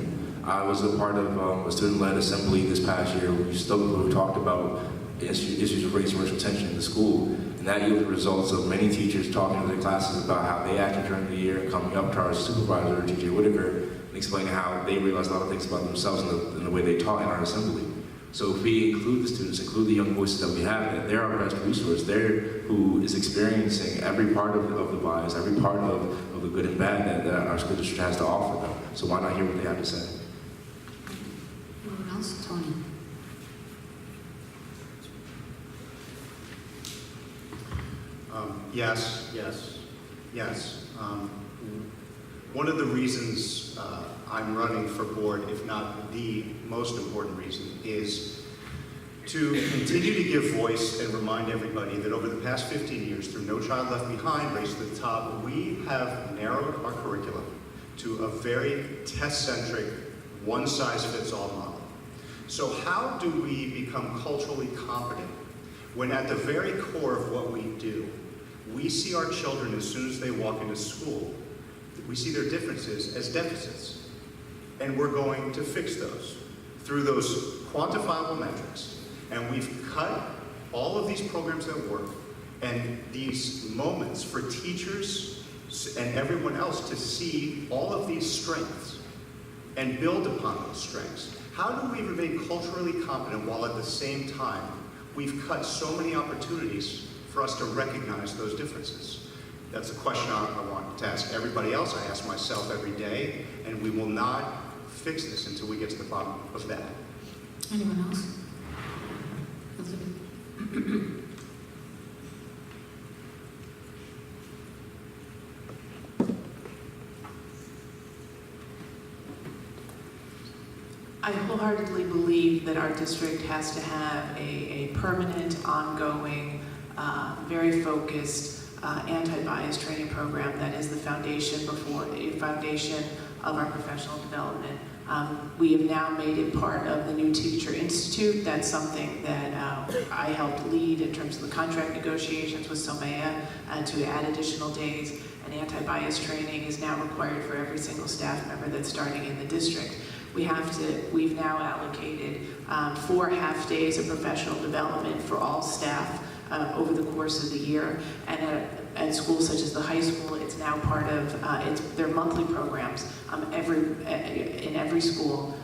I was a part of a student-led assembly this past year. We still talked about issues of race and racial tension in the school, and that yielded results of many teachers talking to their classes about how they acted during the year and coming up to our supervisor, T.J. Whitaker, and explaining how they realized a lot of things about themselves in the way they taught in our assembly. So if we include the students, include the young voices that we have, that they're our best resource. They're who is experiencing every part of the bias, every part of the good and bad that our school district has to offer them. So why not hear what they have to say? Anyone else? Tony. Yes. One of the reasons I'm running for board, if not the most important reason, is to continue to give voice and remind everybody that over the past 15 years, through No Child Left Behind, Race to the Top, we have narrowed our curriculum to a very test-centric, one-size-fits-all model. So how do we become culturally competent when at the very core of what we do, we see our children as soon as they walk into school, we see their differences as deficits. And we're going to fix those through those quantifiable metrics. And we've cut all of these programs that work and these moments for teachers and everyone else to see all of these strengths and build upon those strengths. How do we remain culturally competent while at the same time we've cut so many opportunities for us to recognize those differences? That's a question I want to ask everybody else. I ask myself every day, and we will not fix this until we get to the bottom of that. Anyone else? Elizabeth? I wholeheartedly believe that our district has to have a permanent, ongoing, very focused anti-bias training program that is the foundation of our professional development. We have now made it part of the new Teacher Institute. That's something that I helped lead in terms of the contract negotiations with Somea to add additional days. And anti-bias training is now required for every single staff member that's starting in the district. We've now allocated 4 half days of professional development for all staff over the course of the year. And at schools such as the high school, it's now part of their monthly programs in every school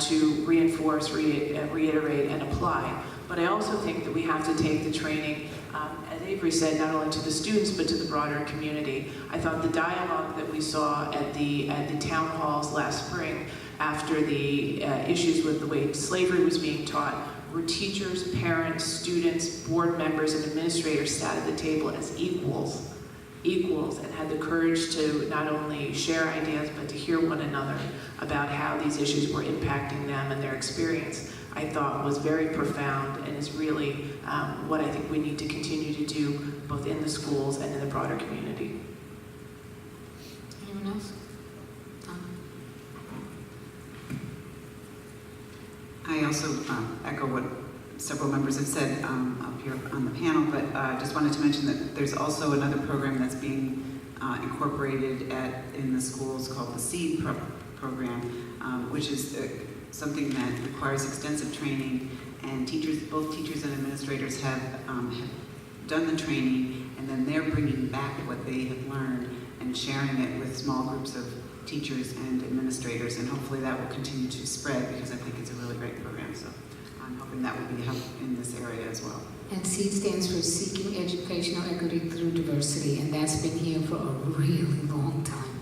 to reinforce, reiterate, and apply. But I also think that we have to take the training, as Avery said, not only to the students, but to the broader community. I thought the dialogue that we saw at the town halls last spring after the issues with the way slavery was being taught, where teachers, parents, students, board members, and administrators sat at the table as equals, and had the courage to not only share ideas, but to hear one another about how these issues were impacting them and their experience, I thought was very profound and is really what I think we need to continue to do both in the schools and in the broader community. Anyone else? I also echo what several members have said up here on the panel, but just wanted to mention that there's also another program that's being incorporated in the schools called the SEED program, which is something that requires extensive training, and both teachers and administrators have done the training, and then they're bringing back what they have learned and sharing it with small groups of teachers and administrators, and hopefully that will continue to spread because I think it's a really great program. So I'm hoping that will be help in this area as well. And SEED stands for Seeking Educational Equity Through Diversity, and that's been here for a really long time.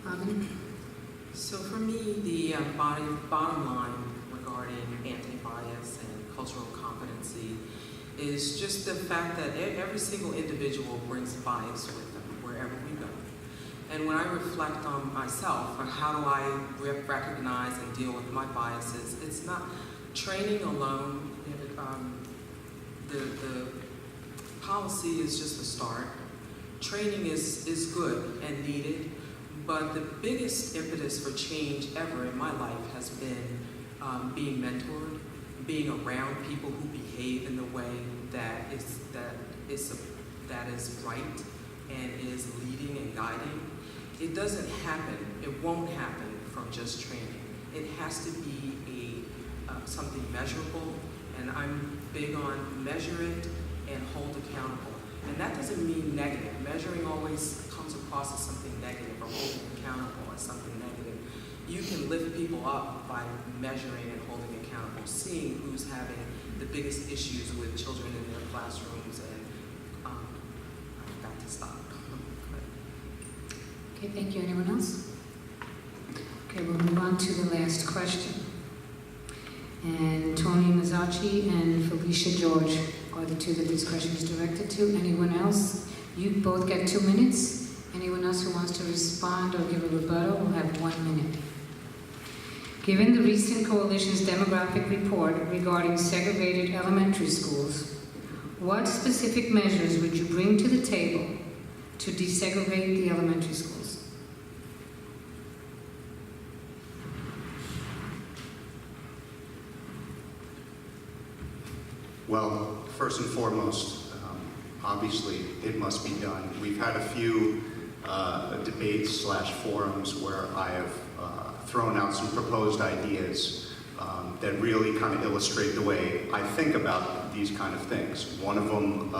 Robin? So for me, the bottom line regarding anti-bias and cultural competency is just the fact that every single individual brings bias with them wherever we go. And when I reflect on myself, on how do I recognize and deal with my biases, it's not training alone. The policy is just a start. Training is good and needed, but the biggest impetus for change ever in my life has been being mentored, being around people who behave in the way that that is right and is leading and guiding, it doesn't happen, it won't happen from just training. It has to be something measurable, and I'm big on measure it and hold accountable. And that doesn't mean negative. Measuring always comes across as something negative, or holding accountable as something negative. You can lift people up by measuring and holding accountable, seeing who's having the biggest issues with children in their classrooms, and I've got to stop. Okay, thank you. Anyone else? Okay, we'll move on to the last question. And Tony Mazzacci and Felicia George are the two that this question is directed to. Anyone else? You both get 2 minutes. Anyone else who wants to respond or give a rebuttal will have 1 minute. Given the recent coalition's demographic report regarding segregated elementary schools, what specific measures would you bring to the table to desegregate the elementary schools? Well, first and foremost, obviously it must be done. We've had a few debates/forums where I have thrown out some proposed ideas that really kind of illustrate the way I think about these kind of things. One of them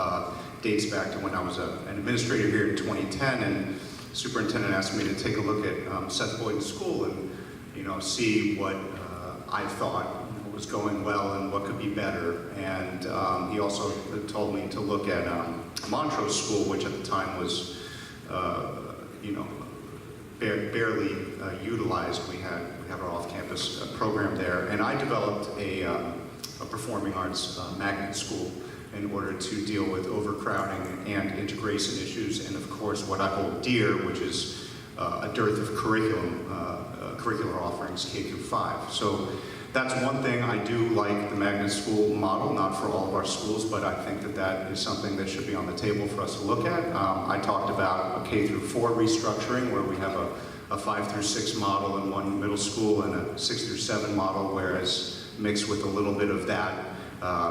dates back to when I was an administrator here in 2010, and the superintendent asked me to take a look at Seth Boyden's school and see what I thought was going well and what could be better. And he also told me to look at Montrose School, which at the time was, barely utilized. We had our off-campus program there, and I developed a performing arts magnet school in order to deal with overcrowding and integration issues, and of course what I hold dear, which is a dearth of curricular offerings K through 5. So that's one thing. I do like the magnet school model, not for all of our schools, but I think that is something that should be on the table for us to look at. I talked about a K through 4 restructuring, where we have a 5 through 6 model in one middle school and a 6 through 7 model, whereas mixed with a little bit of that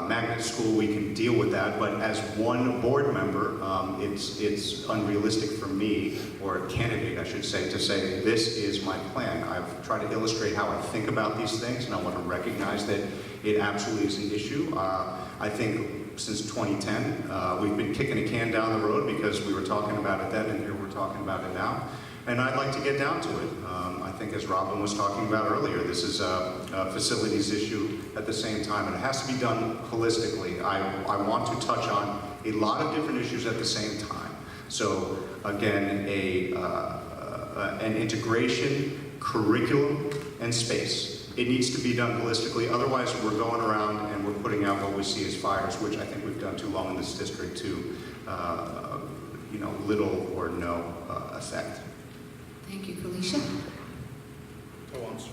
magnet school, we can deal with that. But as one board member, it's unrealistic for me, or a candidate I should say, to say this is my plan. I've tried to illustrate how I think about these things, and I want to recognize that it absolutely is an issue. I think since 2010, we've been kicking a can down the road because we were talking about it then, and here we're talking about it now. And I'd like to get down to it. I think, as Robin was talking about earlier, this is a facilities issue at the same time, and it has to be done holistically. I want to touch on a lot of different issues at the same time. So again, an integration, curriculum, and space. It needs to be done holistically. Otherwise, we're going around and we're putting out what we see as fires, which I think we've done too long in this district to, little or no effect. Thank you, Felicia. Oh, I'm sorry.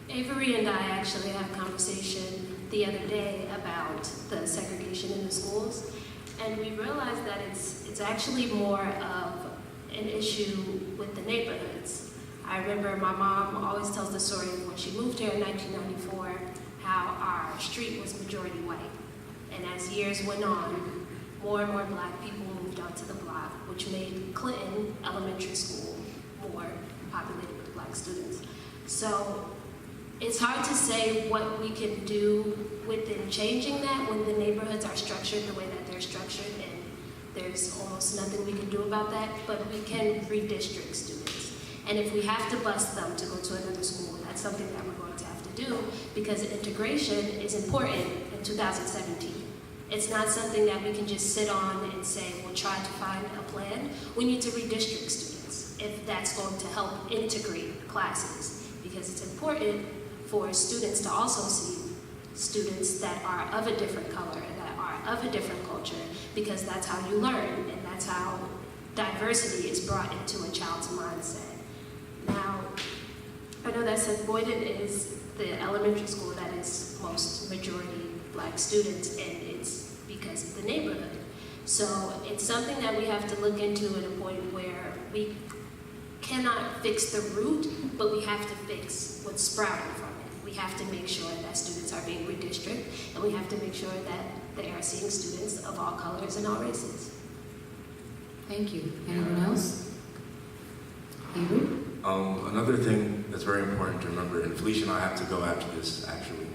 Avery and I actually had a conversation the other day about the segregation in the schools, and we realized that it's actually more of an issue with the neighborhoods. I remember my mom always tells the story of when she moved here in 1994, how our street was majority white. And as years went on, more and more black people moved onto the block, which made Clinton Elementary School more populated with black students. So it's hard to say what we can do within changing that when the neighborhoods are structured the way that they're structured, and there's almost nothing we can do about that, but we can redistrict students. And if we have to bus them to go to another school, that's something that we're going to have to do, because integration is important in 2017. It's not something that we can just sit on and say, we'll try to find a plan. We need to redistrict students if that's going to help integrate classes, because it's important for students to also see students that are of a different color, that are of a different culture, because that's how you learn, and that's how diversity is brought into a child's mindset. Now, I know that Seth Boyden is the elementary school that is most majority black students, and it's because of the neighborhood. So it's something that we have to look into at a point where we cannot fix the root, but we have to fix what's sprouting from it. We have to make sure that students are being redistricted, and we have to make sure that they are seeing students of all colors and all races. Thank you. Anyone else? Avery? Another thing that's very important to remember, and Felicia and I have to go after this actually,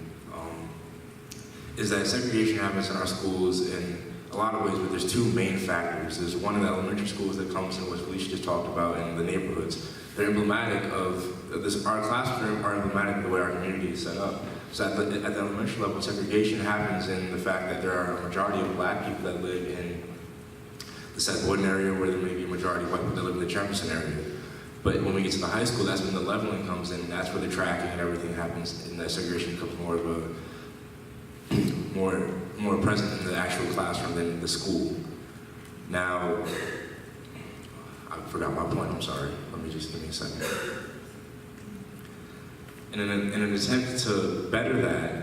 is that segregation happens in our schools in a lot of ways, but there's two main factors. There's one in the elementary schools that comes in, what Felicia just talked about, in the neighborhoods. They're emblematic of this. Our classrooms are emblematic of the way our community is set up. So at the elementary level, segregation happens in the fact that there are a majority of black people that live in the Seth Boyden area, where there may be a majority of white people that live in the Jefferson area. But when we get to the high school, that's when the leveling comes in, and that's where the tracking and everything happens, and that segregation becomes more of a more present in the actual classroom than in the school. Now, I forgot my point, I'm sorry. Let me just give me a second. In an attempt to better that,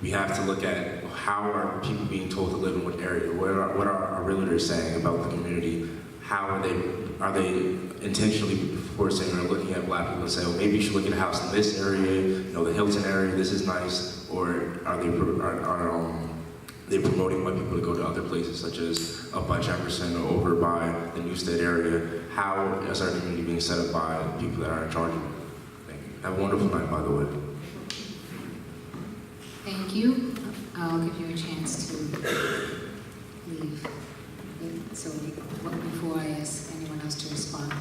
we have to look at how are people being told to live in what area? What are our realtors saying about the community? How are they intentionally forcing or looking at black people and saying, well, maybe you should look at a house in this area, the Hilton area, this is nice, or are they promoting white people to go to other places, such as up by Jefferson or over by the Newstead area? How is our community being set up by people that are in charge of it? Thank you. Have a wonderful night, by the way. Thank you. I'll give you a chance to leave. So before I ask anyone else to respond.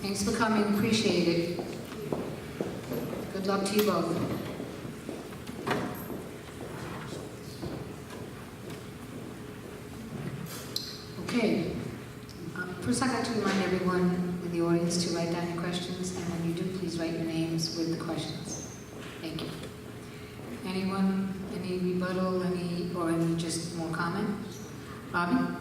Thanks for coming, appreciate it. Good luck to you both. Okay. First, I'd like to remind everyone in the audience to write down your questions, and when you do, please write your names with the questions. Thank you. Anyone, any rebuttal, any just more comment? Bobby?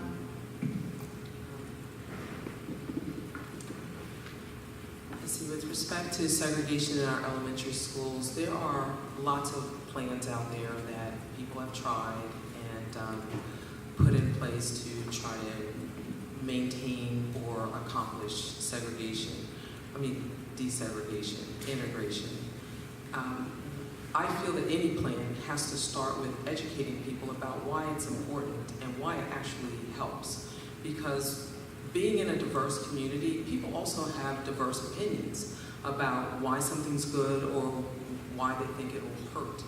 With respect to segregation in our elementary schools, there are lots of plans out there that people have tried and put in place to try to maintain or accomplish desegregation, integration. I feel that any plan has to start with educating people about why it's important and why it actually helps. Because being in a diverse community, people also have diverse opinions about why something's good or why they think it will hurt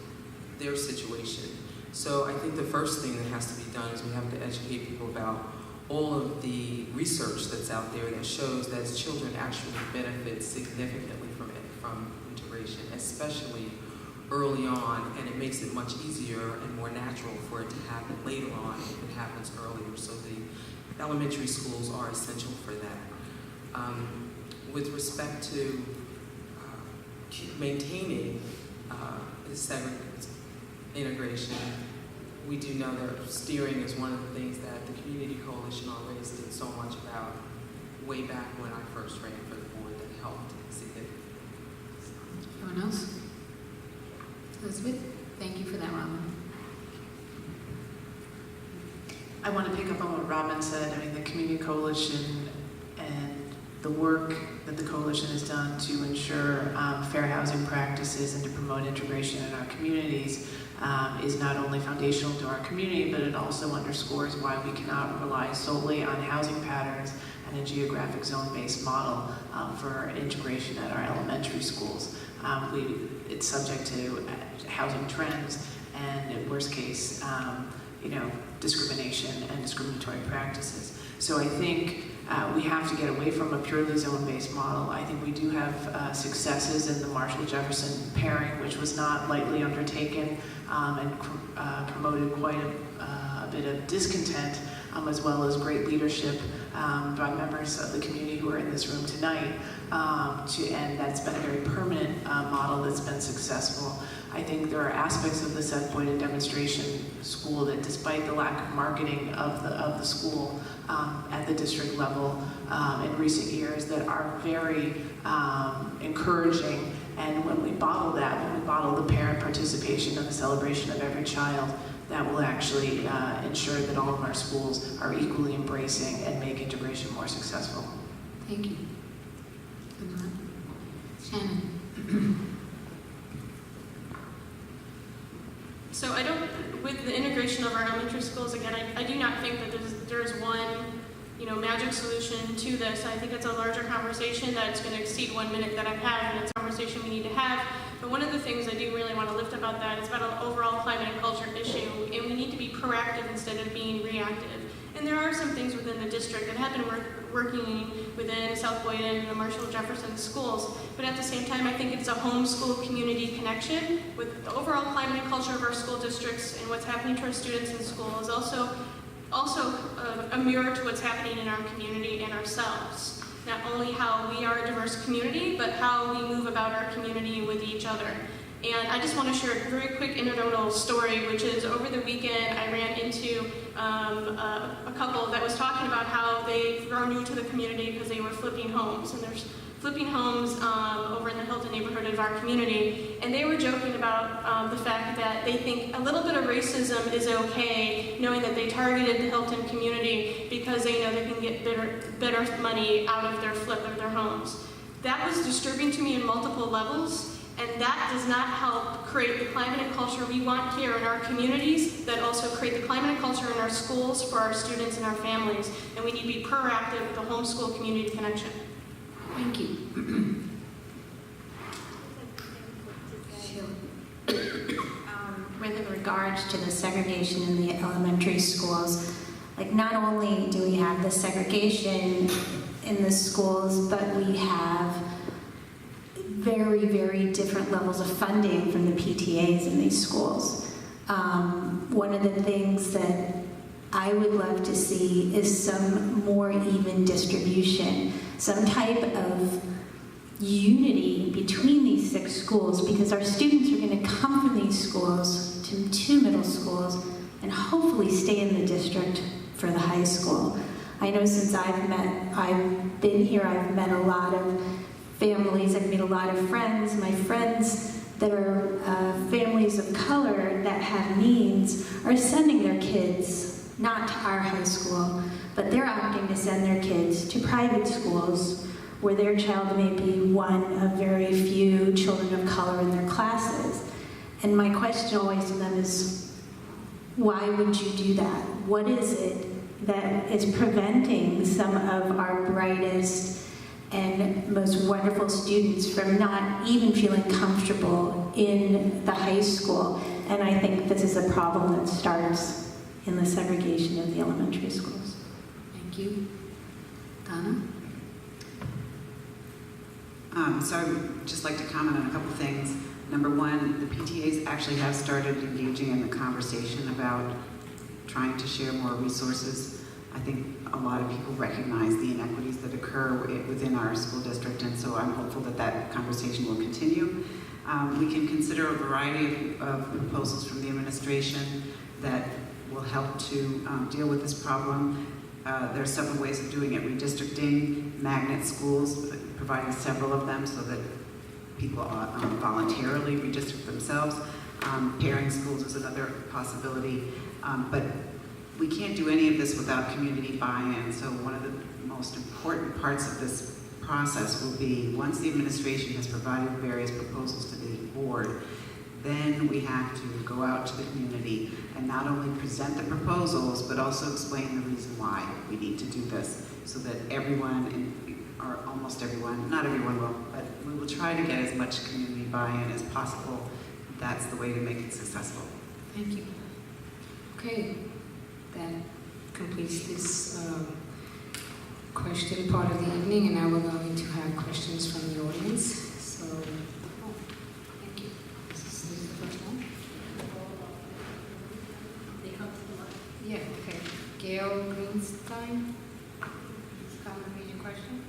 their situation. So I think the first thing that has to be done is we have to educate people about all of the research that's out there that shows that children actually benefit significantly from integration, especially early on, and it makes it much easier and more natural for it to happen later on if it happens earlier. So the elementary schools are essential for that. With respect to maintaining integration, we do know that steering is one of the things that the Community Coalition always did so much about way back when I first ran for the board that helped significantly. Anyone else? Elizabeth, thank you for that, Robin. I want to pick up on what Robin said. I mean, the Community Coalition and the work that the coalition has done to ensure fair housing practices and to promote integration in our communities is not only foundational to our community, but it also underscores why we cannot rely solely on housing patterns and a geographic zone-based model for integration at our elementary schools. It's subject to housing trends and, in worst case, discrimination and discriminatory practices. So I think we have to get away from a purely zone-based model. I think we do have successes in the Marshall-Jefferson pairing, which was not lightly undertaken and promoted quite a bit of discontent, as well as great leadership by members of the community who are in this room tonight. And that's been a very permanent model that's been successful. I think there are aspects of the Seth Boyden demonstration school that, despite the lack of marketing of the school at the district level in recent years, that are very encouraging. And when we bottle the parent participation and the celebration of every child, that will actually ensure that all of our schools are equally embracing and make integration more successful. Thank you. Shannon. So with the integration of our elementary schools, again, I do not think that there's one, magic solution to this. I think it's a larger conversation that's going to exceed 1 minute that I've had, and it's a conversation we need to have. But one of the things I do really want to lift about that is about an overall climate and culture issue, and we need to be proactive instead of being reactive. And there are some things within the district that have been working within South Boynton and the Marshall Jefferson schools. But at the same time, I think it's a homeschool community connection with the overall climate and culture of our school districts, and what's happening to our students in school is also a mirror to what's happening in our community and ourselves. Not only how we are a diverse community, but how we move about our community with each other. And I just want to share a very quick anecdotal story, which is over the weekend I ran into a couple that was talking about how they are new to the community because they were flipping homes. And there's flipping homes over in the Hilton neighborhood of our community. And they were joking about the fact that they think a little bit of racism is okay, knowing that they targeted the Hilton community because they know they can get better money out of their flip of their homes. That was disturbing to me in multiple levels. And that does not help create the climate and culture we want here in our communities, that also create the climate and culture in our schools for our students and our families. And we need to be proactive with the homeschool community connection. Thank you. With regards to the segregation in the elementary schools, not only do we have the segregation in the schools, but we have very, very different levels of funding from the PTAs in these schools. One of the things that I would love to see is some more even distribution, some type of unity between these 6 schools, because our students are going to come from these schools to 2 middle schools and hopefully stay in the district for the high school. I know since I've been here, I've met a lot of families, I've made a lot of friends. My friends that are families of color that have means are sending their kids, not to our high school, but they're opting to send their kids to private schools where their child may be one of very few children of color in their classes. And my question always to them is, why would you do that? What is it that is preventing some of our brightest and most wonderful students from not even feeling comfortable in the high school? And I think this is a problem that starts in the segregation of the elementary schools. Thank you. Donna? So I would just like to comment on a couple things. Number one, the PTAs actually have started engaging in the conversation about trying to share more resources. I think a lot of people recognize the inequities that occur within our school district, and so I'm hopeful that that conversation will continue. We can consider a variety of proposals from the administration that will help to deal with this problem. There are several ways of doing it: redistricting, magnet schools, providing several of them so that people voluntarily redistrict themselves. Pairing schools is another possibility, but we can't do any of this without community buy-in. So one of the most important parts of this process will be, once the administration has provided various proposals to the board, then we have to go out to the community and not only present the proposals, but also explain the reason why we need to do this, so that everyone, or almost everyone, not everyone will, but we will try to get as much community buy-in as possible. That's the way to make it successful. Thank you. Okay, that completes this question part of the evening, and now we're going to have questions from the audience. So, thank you. This is the first one. Yeah, okay. Gail Greenstein, please come and read your question.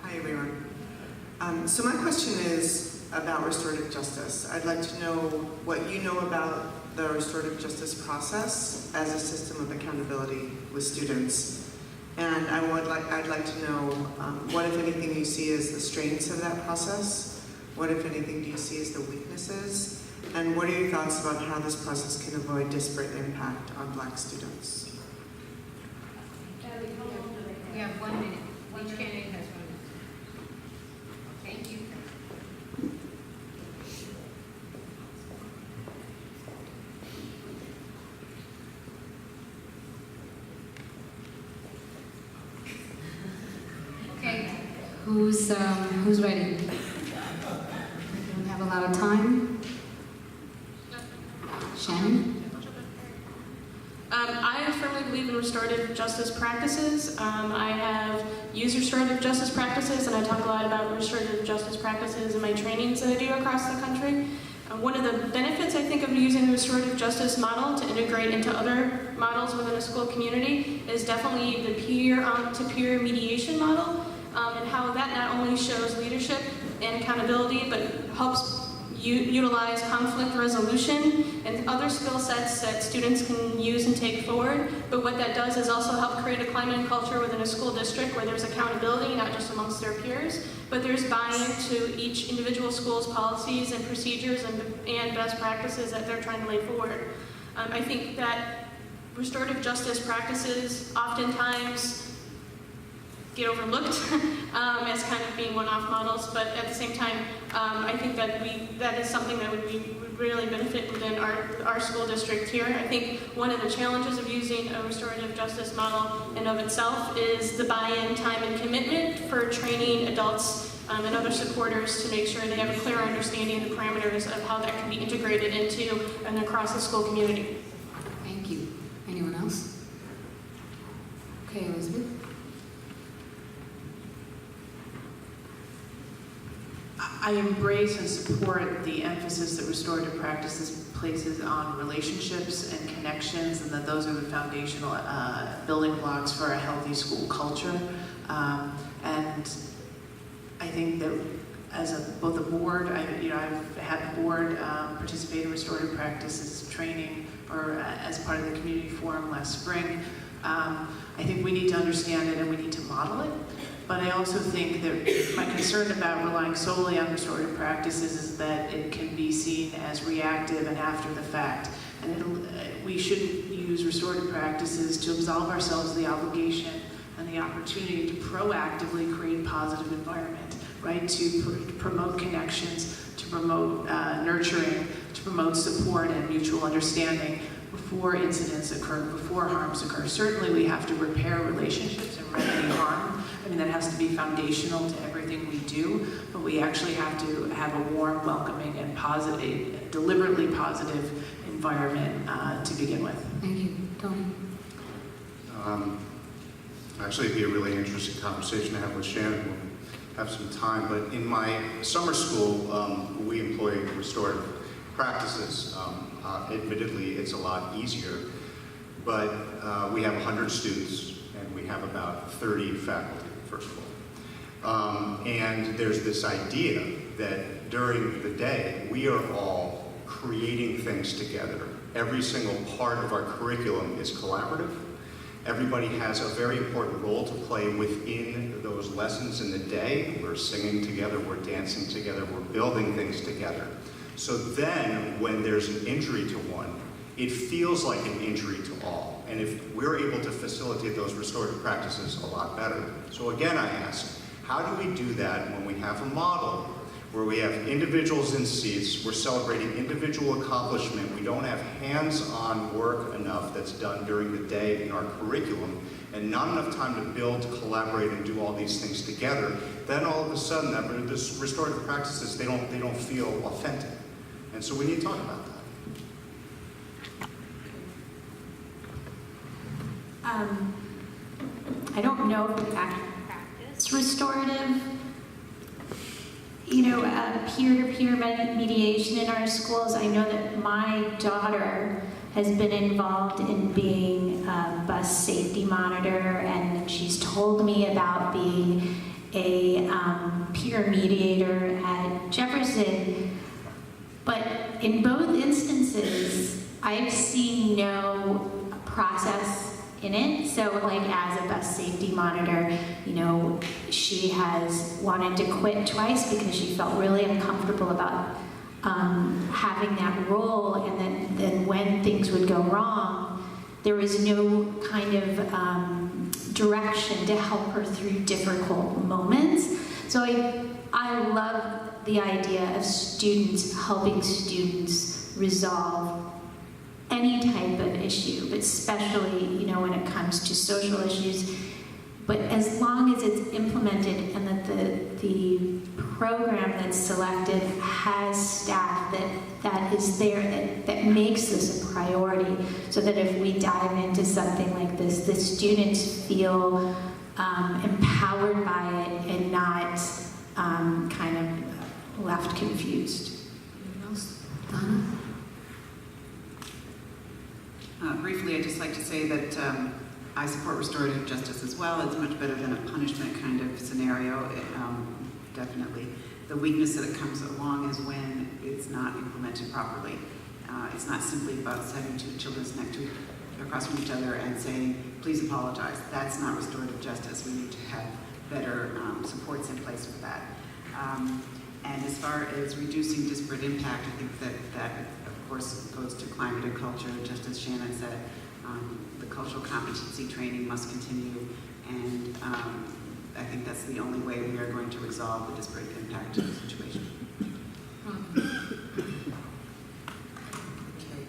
Hi, everyone. So my question is about restorative justice. I'd like to know what you know about the restorative justice process as a system of accountability with students. And I'd like to know what, if anything, you see as the strengths of that process? What, if anything, do you see as the weaknesses? And what are your thoughts about how this process can avoid disparate impact on Black students? We have 1 minute. Each candidate has 1 minute. Thank you. Okay, who's ready? We don't have a lot of time. Shannon? I firmly believe in restorative justice practices. I have used restorative justice practices, and I talk a lot about restorative justice practices in my trainings that I do across the country. One of the benefits, I think, of using the restorative justice model to integrate into other models within a school community is definitely the peer-to-peer mediation model, and how that not only shows leadership and accountability, but helps utilize conflict resolution and other skill sets that students can use and take forward. But what that does is also help create a climate and culture within a school district where there's accountability, not just amongst their peers, but there's buy-in to each individual school's policies and procedures and best practices that they're trying to lay forward. I think that restorative justice practices oftentimes get overlooked as kind of being one-off models, but at the same time, I think that is something that would really benefit within our school district here. I think one of the challenges of using a restorative justice model in of itself is the buy-in time and commitment for training adults and other supporters to make sure they have a clear understanding of the parameters of how that can be integrated into and across the school community. Thank you. Anyone else? Okay, Elizabeth? I embrace and support the emphasis that restorative practices places on relationships and connections, and that those are the foundational building blocks for a healthy school culture. And I think that as both a board, I've had the board participate in restorative practices training or as part of the community forum last spring. I think we need to understand it and we need to model it. But I also think that my concern about relying solely on restorative practices is that it can be seen as reactive and after the fact. And we shouldn't use restorative practices to absolve ourselves of the obligation and the opportunity to proactively create positive environment, right? To promote connections, to promote nurturing, to promote support and mutual understanding before incidents occur, before harms occur. Certainly we have to repair relationships and remedy harm. I mean, that has to be foundational to everything we do, but we actually have to have a warm, welcoming, and positive, deliberately positive environment to begin with. Thank you. Tony? Actually, it'd be a really interesting conversation to have with Shannon when we have some time, but in my summer school, we employ restorative practices. Admittedly, it's a lot easier, but we have 100 students and we have about 30 faculty, first of all. And there's this idea that during the day, we are all creating things together. Every single part of our curriculum is collaborative. Everybody has a very important role to play within those lessons in the day. We're singing together, we're dancing together, we're building things together. So then, when there's an injury to one, it feels like an injury to all. And if we're able to facilitate those restorative practices, a lot better. So again, I ask, how do we do that when we have a model where we have individuals in seats, we're celebrating individual accomplishment, we don't have hands-on work enough that's done during the day in our curriculum, and not enough time to build, collaborate, and do all these things together, then all of a sudden, this restorative practices, they don't feel authentic. And so we need to talk about that. I don't know if we actually practice restorative, peer-to-peer mediation in our schools. I know that my daughter has been involved in being a bus safety monitor, and she's told me about being a peer mediator at Jefferson. But in both instances, I've seen no process in it. So like as a bus safety monitor, you know, she has wanted to quit twice because she felt really uncomfortable about having that role, and then when things would go wrong, there was no kind of direction to help her through difficult moments. So I love the idea of students helping students resolve any type of issue, but especially, you know, when it comes to social issues. But as long as it's implemented and that the program that's selected has staff that is there, that makes this a priority, so that if we dive into something like this, the students feel empowered by it and not kind of left confused. Anyone else? Donna? Briefly, I'd just like to say that I support restorative justice as well. It's much better than a punishment kind of scenario, definitely. The weakness that it comes along is when it's not implemented properly. It's not simply about setting two children's neck across from each other and saying, please apologize. That's not restorative justice. We need to have better supports in place for that. And as far as reducing disparate impact, I think that of course goes to climate and culture, just as Shannon said. The cultural competency training must continue, and I think that's the only way we are going to resolve the disparate impact of the situation. Okay.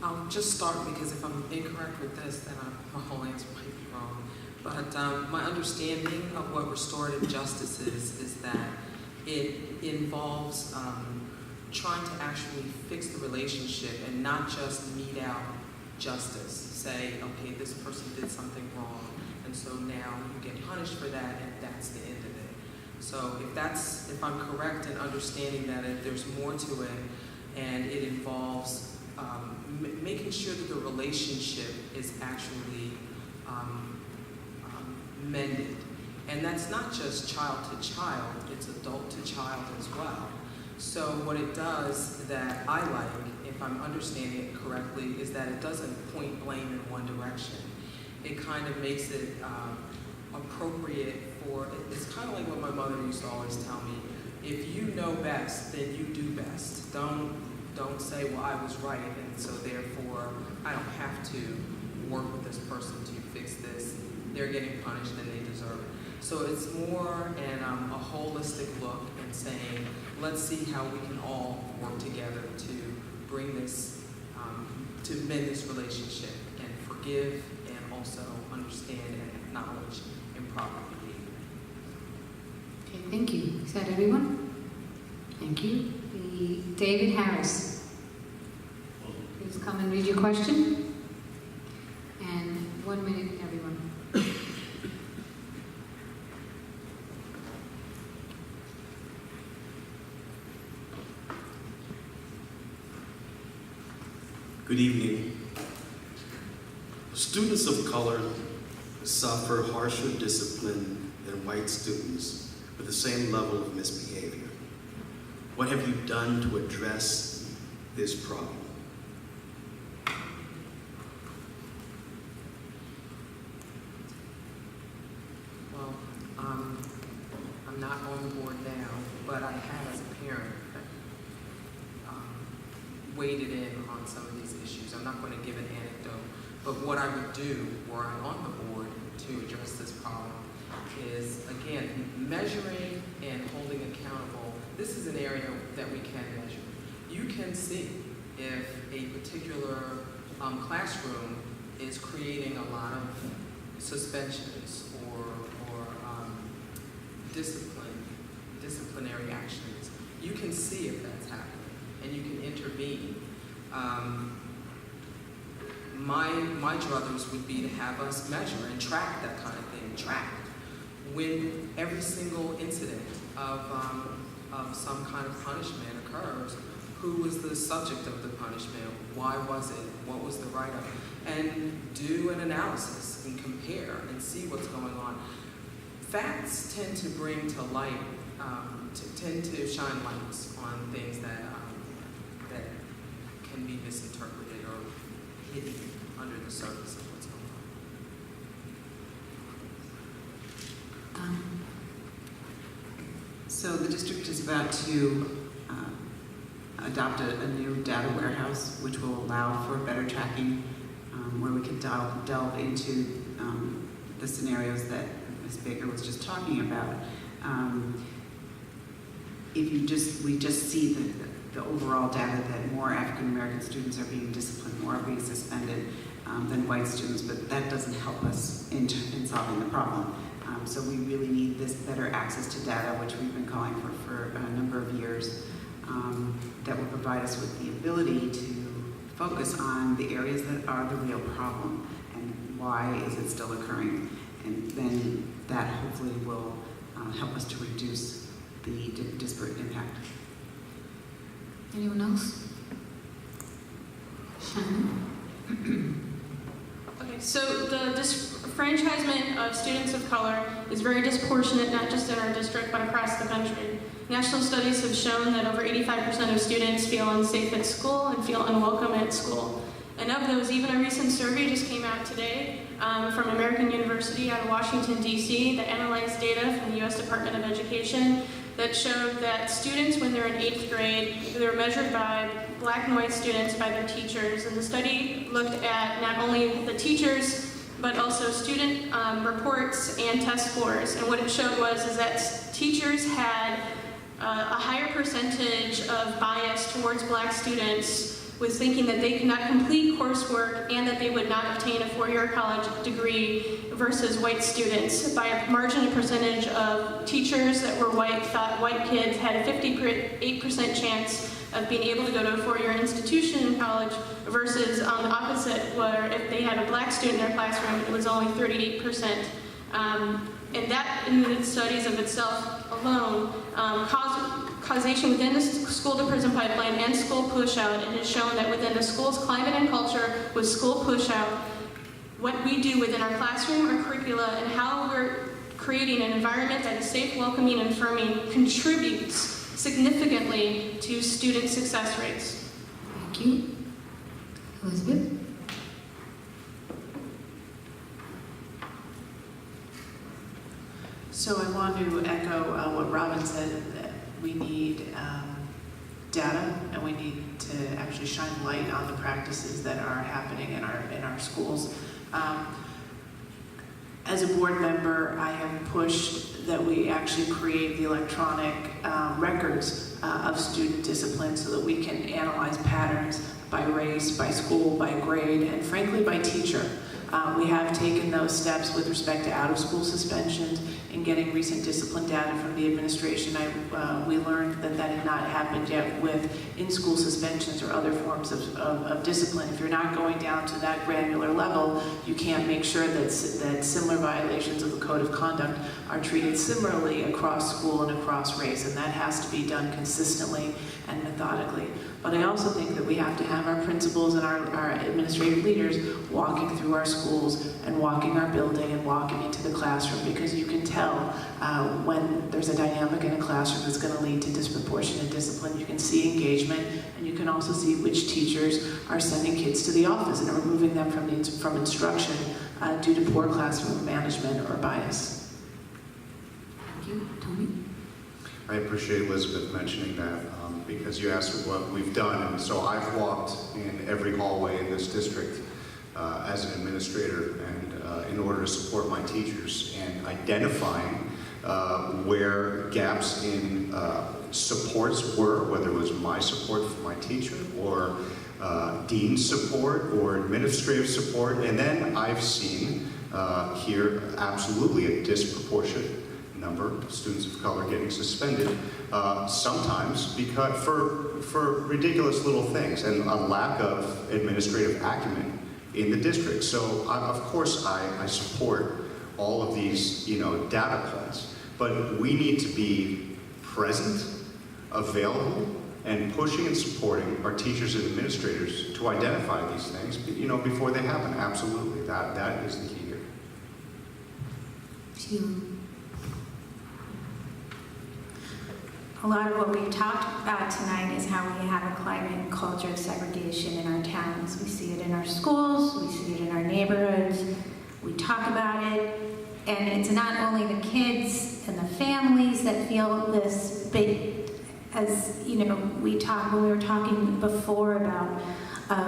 I'll just start because if I'm incorrect with this, then my whole answer might be wrong. But my understanding of what restorative justice is that it involves trying to actually fix the relationship and not just mete out justice. Say, okay, this person did something wrong, and so now you get punished for that, and that's the end of it. So if I'm correct in understanding that there's more to it, and it involves making sure that the relationship is actually mended. And that's not just child to child, it's adult to child as well. So what it does that I like, if I'm understanding it correctly, is that it doesn't point blame in one direction. It kind of makes it appropriate for, it's kind of like what my mother used to always tell me, if you know best, then you do best. Don't say, well, I was right, and so therefore I don't have to work with this person to fix this. They're getting punished and they deserve it. So it's more a holistic look and saying, let's see how we can all work together to bring this, to mend this relationship and forgive and also understand and acknowledge improper behavior. Okay, thank you. Is that everyone? Thank you. David Harris. Please come and read your question. And 1 minute, everyone. Good evening. Students of color suffer harsher discipline than white students with the same level of misbehavior. What have you done to address this problem? Well, I'm not on the board now, but I have as a parent waded in on some of these issues. I'm not going to give an anecdote, but what I would do were I on the board to address this problem is, again, measuring and holding accountable. This is an area that we can measure. You can see if a particular classroom is creating a lot of suspensions or disciplinary actions. You can see if that's happening, and you can intervene. My druthers would be to have us measure and track that kind of thing. Track when every single incident of some kind of punishment occurs. Who was the subject of the punishment? Why was it? What was the write-up? And do an analysis and compare and see what's going on. Facts tend to bring to light, tend to shine lights on things that can be misinterpreted are hidden under the surface of what's going on? So the district is about to adopt a new data warehouse, which will allow for better tracking, where we can delve into the scenarios that Ms. Baker was just talking about. We just see the overall data that more African American students are being disciplined, more are being suspended than white students, but that doesn't help us in solving the problem. So we really need this better access to data, which we've been calling for a number of years, that will provide us with the ability to focus on the areas that are the real problem and why is it still occurring. And then that hopefully will help us to reduce the disparate impact. Anyone else? Shannon? Okay, so the disfranchisement of students of color is very disproportionate, not just in our district, but across the country. National studies have shown that over 85% of students feel unsafe at school and feel unwelcome at school. And of those, even a recent survey just came out today from American University out of Washington, D.C. that analyzed data from the U.S. Department of Education that showed that students, when they're in 8th grade, they're measured by black and white students by their teachers. And the study looked at not only the teachers, but also student reports and test scores. And what it showed is that teachers had a higher percentage of bias towards black students, was thinking that they could not complete coursework and that they would not obtain a four-year college degree versus white students. By a margin of percentage of teachers that were white thought white kids had a 58% chance of being able to go to a four-year institution in college versus on the opposite, where if they had a black student in their classroom, it was only 38%. And that, in the studies of itself alone, causation within the school-to-prison pipeline and school push-out, and has shown that within the school's climate and culture with school push-out, what we do within our classroom, our curricula, and how we're creating an environment that is safe, welcoming, and affirming contributes significantly to student success rates. Thank you. Elizabeth? So I want to echo what Robin said, that we need data, and we need to actually shine light on the practices that are happening in our schools. As a board member, I have pushed that we actually create the electronic records of student discipline so that we can analyze patterns by race, by school, by grade, and frankly by teacher. We have taken those steps with respect to out-of-school suspensions and getting recent discipline data from the administration. We learned that that had not happened yet with in-school suspensions or other forms of discipline. If you're not going down to that granular level, you can't make sure that similar violations of the code of conduct are treated similarly across school and across race, and that has to be done consistently and methodically. But I also think that we have to have our principals and our administrative leaders walking through our schools and walking our building and walking into the classroom, because you can tell when there's a dynamic in a classroom that's going to lead to disproportionate discipline. You can see engagement, and you can also see which teachers are sending kids to the office and are removing them from instruction due to poor classroom management or bias. Thank you. Tony? I appreciate Elizabeth mentioning that because you asked what we've done. And so I've walked in every hallway in this district as an administrator and in order to support my teachers and identifying where gaps in supports were, whether it was my support for my teacher or dean's support or administrative support. And then I've seen here absolutely a disproportionate number of students of color getting suspended, sometimes because for ridiculous little things and a lack of administrative acumen in the district. So of course I support all of these data points, but we need to be present, available, and pushing and supporting our teachers and administrators to identify these things before they happen. Absolutely, that is the key here. Sheila? a lot of what we've talked about tonight is how we have a climate and culture of segregation in our towns. We see it in our schools, we see it in our neighborhoods, we talk about it, and it's not only the kids and the families that feel this, but as you know, when we were talking before about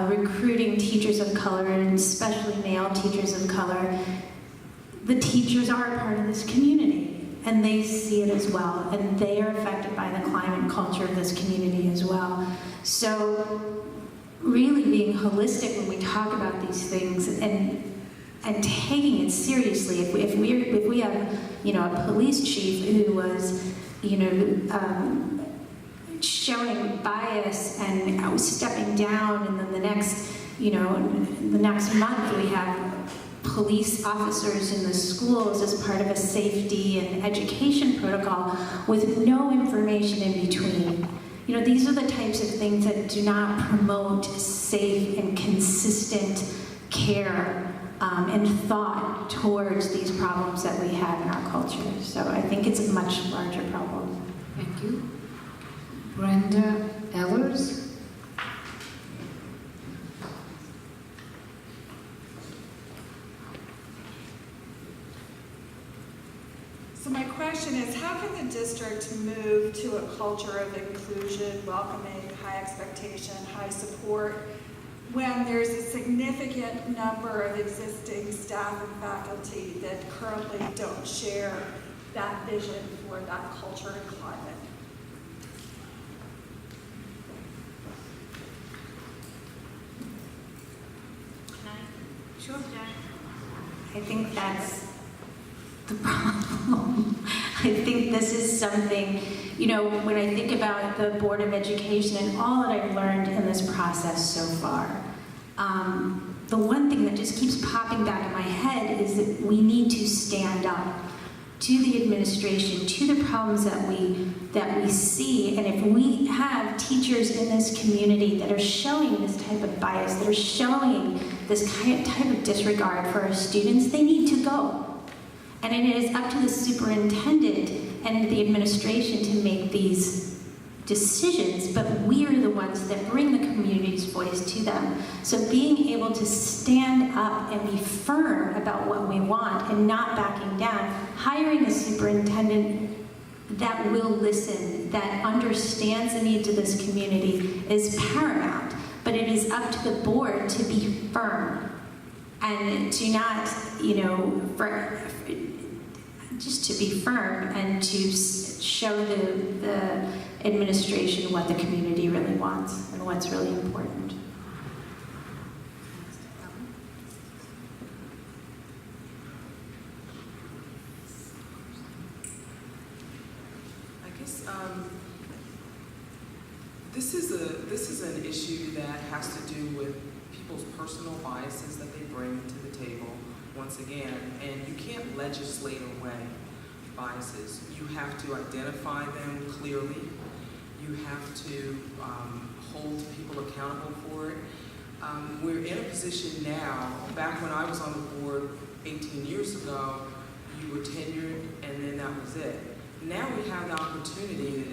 recruiting teachers of color, and especially male teachers of color, the teachers are a part of this community, and they see it as well, and they are affected by the climate and culture of this community as well. So really being holistic when we talk about these things and taking it seriously. If we have, you know, a police chief who was, you know, showing bias and stepping down, and then the next, you know, the next month we have police officers in the schools as part of a safety and education protocol with no information in between. You know, these are the types of things that do not promote safe and consistent care and thought towards these problems that we have in our culture. So I think it's a much larger problem. Thank you. Brenda Ellers. So my question is, how can the district move to a culture of inclusion, welcoming, high expectation, high support, when there's a significant number of existing staff and faculty that currently don't share that vision for that culture and climate? Sure. I think that's the problem. I think this is something, you know, when I think about the Board of Education and all that I've learned in this process so far, the one thing that just keeps popping back in my head is that we need to stand up to the administration, to the problems that we see, and if we have teachers in this community that are showing this type of bias, that are showing this type of disregard for our students, they need to go. And it is up to the superintendent and the administration to make these decisions, but we are the ones that bring the community's voice to them. So being able to stand up and be firm about what we want and not backing down, hiring a superintendent that will listen, that understands the needs of this community is paramount, but it is up to the board to be firm and to not, you know, just to be firm and to show the administration what the community really wants and what's really important. I guess this is an issue that has to do with people's personal biases that they bring to the table once again, and you can't legislate away biases. You have to identify them clearly. You have to hold people accountable for it. We're in a position now, back when I was on the board 18 years ago, you were tenured and then that was it. Now we have the opportunity,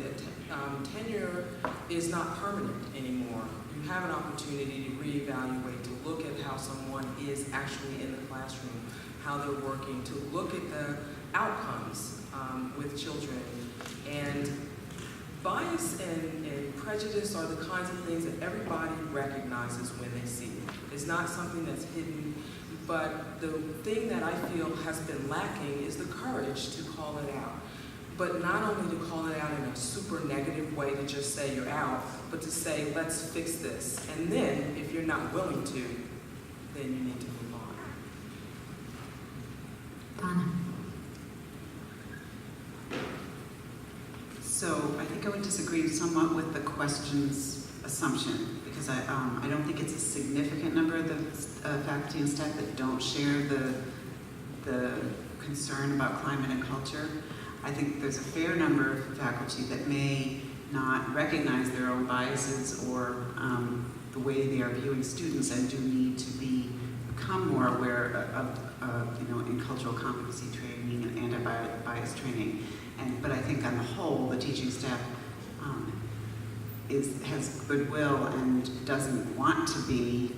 tenure is not permanent anymore. You have an opportunity to reevaluate, to look at how someone is actually in the classroom, how they're working, to look at the outcomes with children. And bias and prejudice are the kinds of things that everybody recognizes when they see it. It's not something that's hidden, but the thing that I feel has been lacking is the courage to call it out. But not only to call it out in a super negative way to just say you're out, but to say, let's fix this. And then, if you're not willing to, then you need to move on. Donna. So I think I would disagree somewhat with the question's assumption, because I don't think it's a significant number of the faculty and staff that don't share the concern about climate and culture. I think there's a fair number of faculty that may not recognize their own biases or the way they are viewing students and do need to become more aware of in cultural competency training and anti-bias training. But I think on the whole, the teaching staff has goodwill and doesn't want to be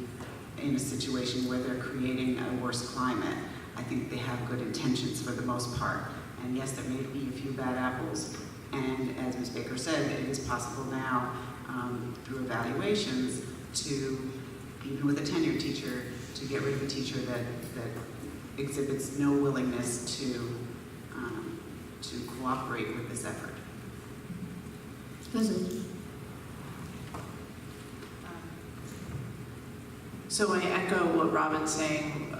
in a situation where they're creating a worse climate. I think they have good intentions for the most part. And yes, there may be a few bad apples. And as Ms. Baker said, it is possible now through evaluations to, even with a tenured teacher, to get rid of a teacher that exhibits no willingness to cooperate with this effort. So I echo what Robin's saying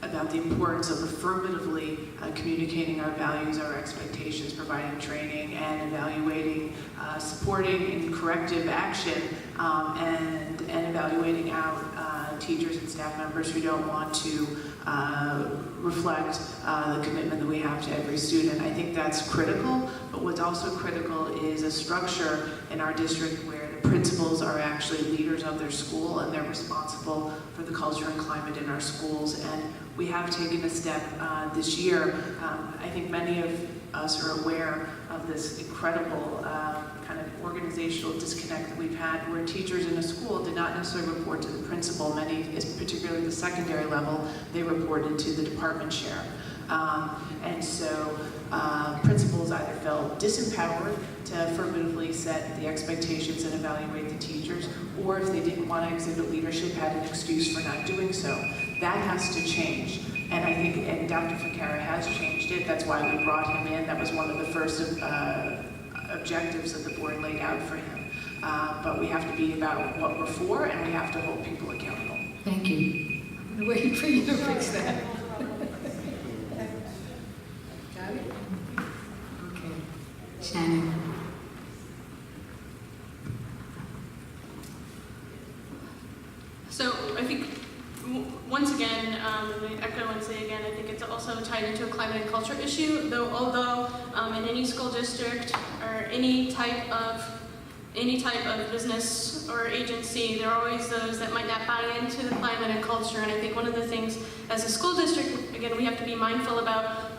about the importance of affirmatively communicating our values, our expectations, providing training, and evaluating, supporting in corrective action, and evaluating out teachers and staff members who don't want to reflect the commitment that we have to every student. I think that's critical, but what's also critical is a structure in our district where the principals are actually leaders of their school and they're responsible for the culture and climate in our schools. And we have taken a step this year. I think many of us are aware of this incredible kind of organizational disconnect that we've had where teachers in a school did not necessarily report to the principal. Many, particularly the secondary level, they reported to the department chair. And so principals either felt disempowered to affirmatively set the expectations and evaluate the teachers, or if they didn't want to exhibit leadership, had an excuse for not doing so. That has to change. And I think, and Dr. Ficara has changed it. That's why we brought him in. That was one of the first objectives that the board laid out for him. But we have to be about what we're for, and we have to hold people accountable. Thank you. I'm waiting for you to fix that. Got it? Okay. Shannon. So I think, once again, I echo and say again, I think it's also tied into a climate and culture issue, although in any school district or any type of business or agency, there are always those that might not buy into the climate and culture. And I think one of the things as a school district, again, we have to be mindful about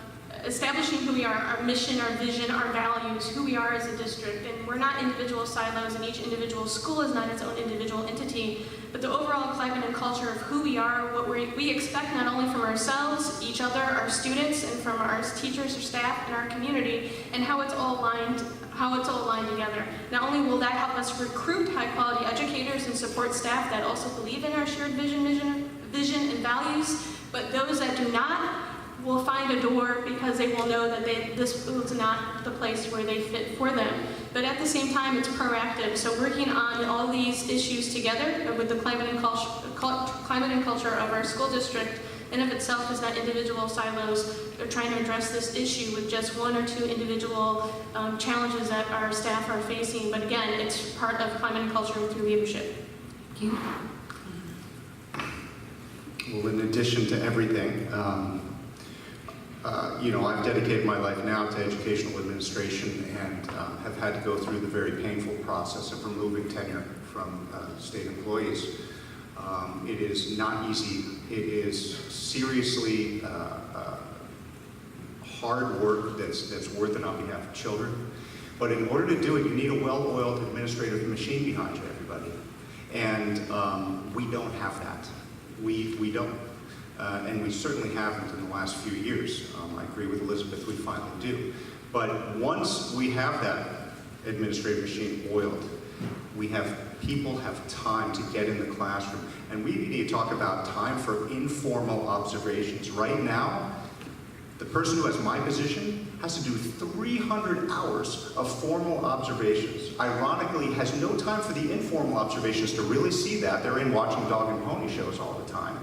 establishing who we are, our mission, our vision, our values, who we are as a district. And we're not individual silos, and each individual school is not its own individual entity, but the overall climate and culture of who we are, what we expect not only from ourselves, each other, our students, and from our teachers or staff and our community, and how it's all aligned together. Not only will that help us recruit high-quality educators and support staff that also believe in our shared vision and values, but those that do not will find a door because they will know that this is not the place where they fit for them. But at the same time, it's proactive. So working on all these issues together with the climate and culture of our school district in of itself is not individual silos. They're trying to address this issue with just one or two individual challenges that our staff are facing. But again, it's part of climate and culture through leadership. Thank you. Well, in addition to everything, I've dedicated my life now to educational administration and have had to go through the very painful process of removing tenure from state employees. It is not easy. It is seriously hard work that's worth it on behalf of children. But in order to do it, you need a well-oiled administrative machine behind you, everybody. And we don't have that. We don't. And we certainly haven't in the last few years. I agree with Elizabeth, we finally do. But once we have that administrative machine oiled, people have time to get in the classroom. And we need to talk about time for informal observations. Right now, the person who has my position has to do 300 hours of formal observations. Ironically, has no time for the informal observations to really see that. They're in watching dog and pony shows all the time.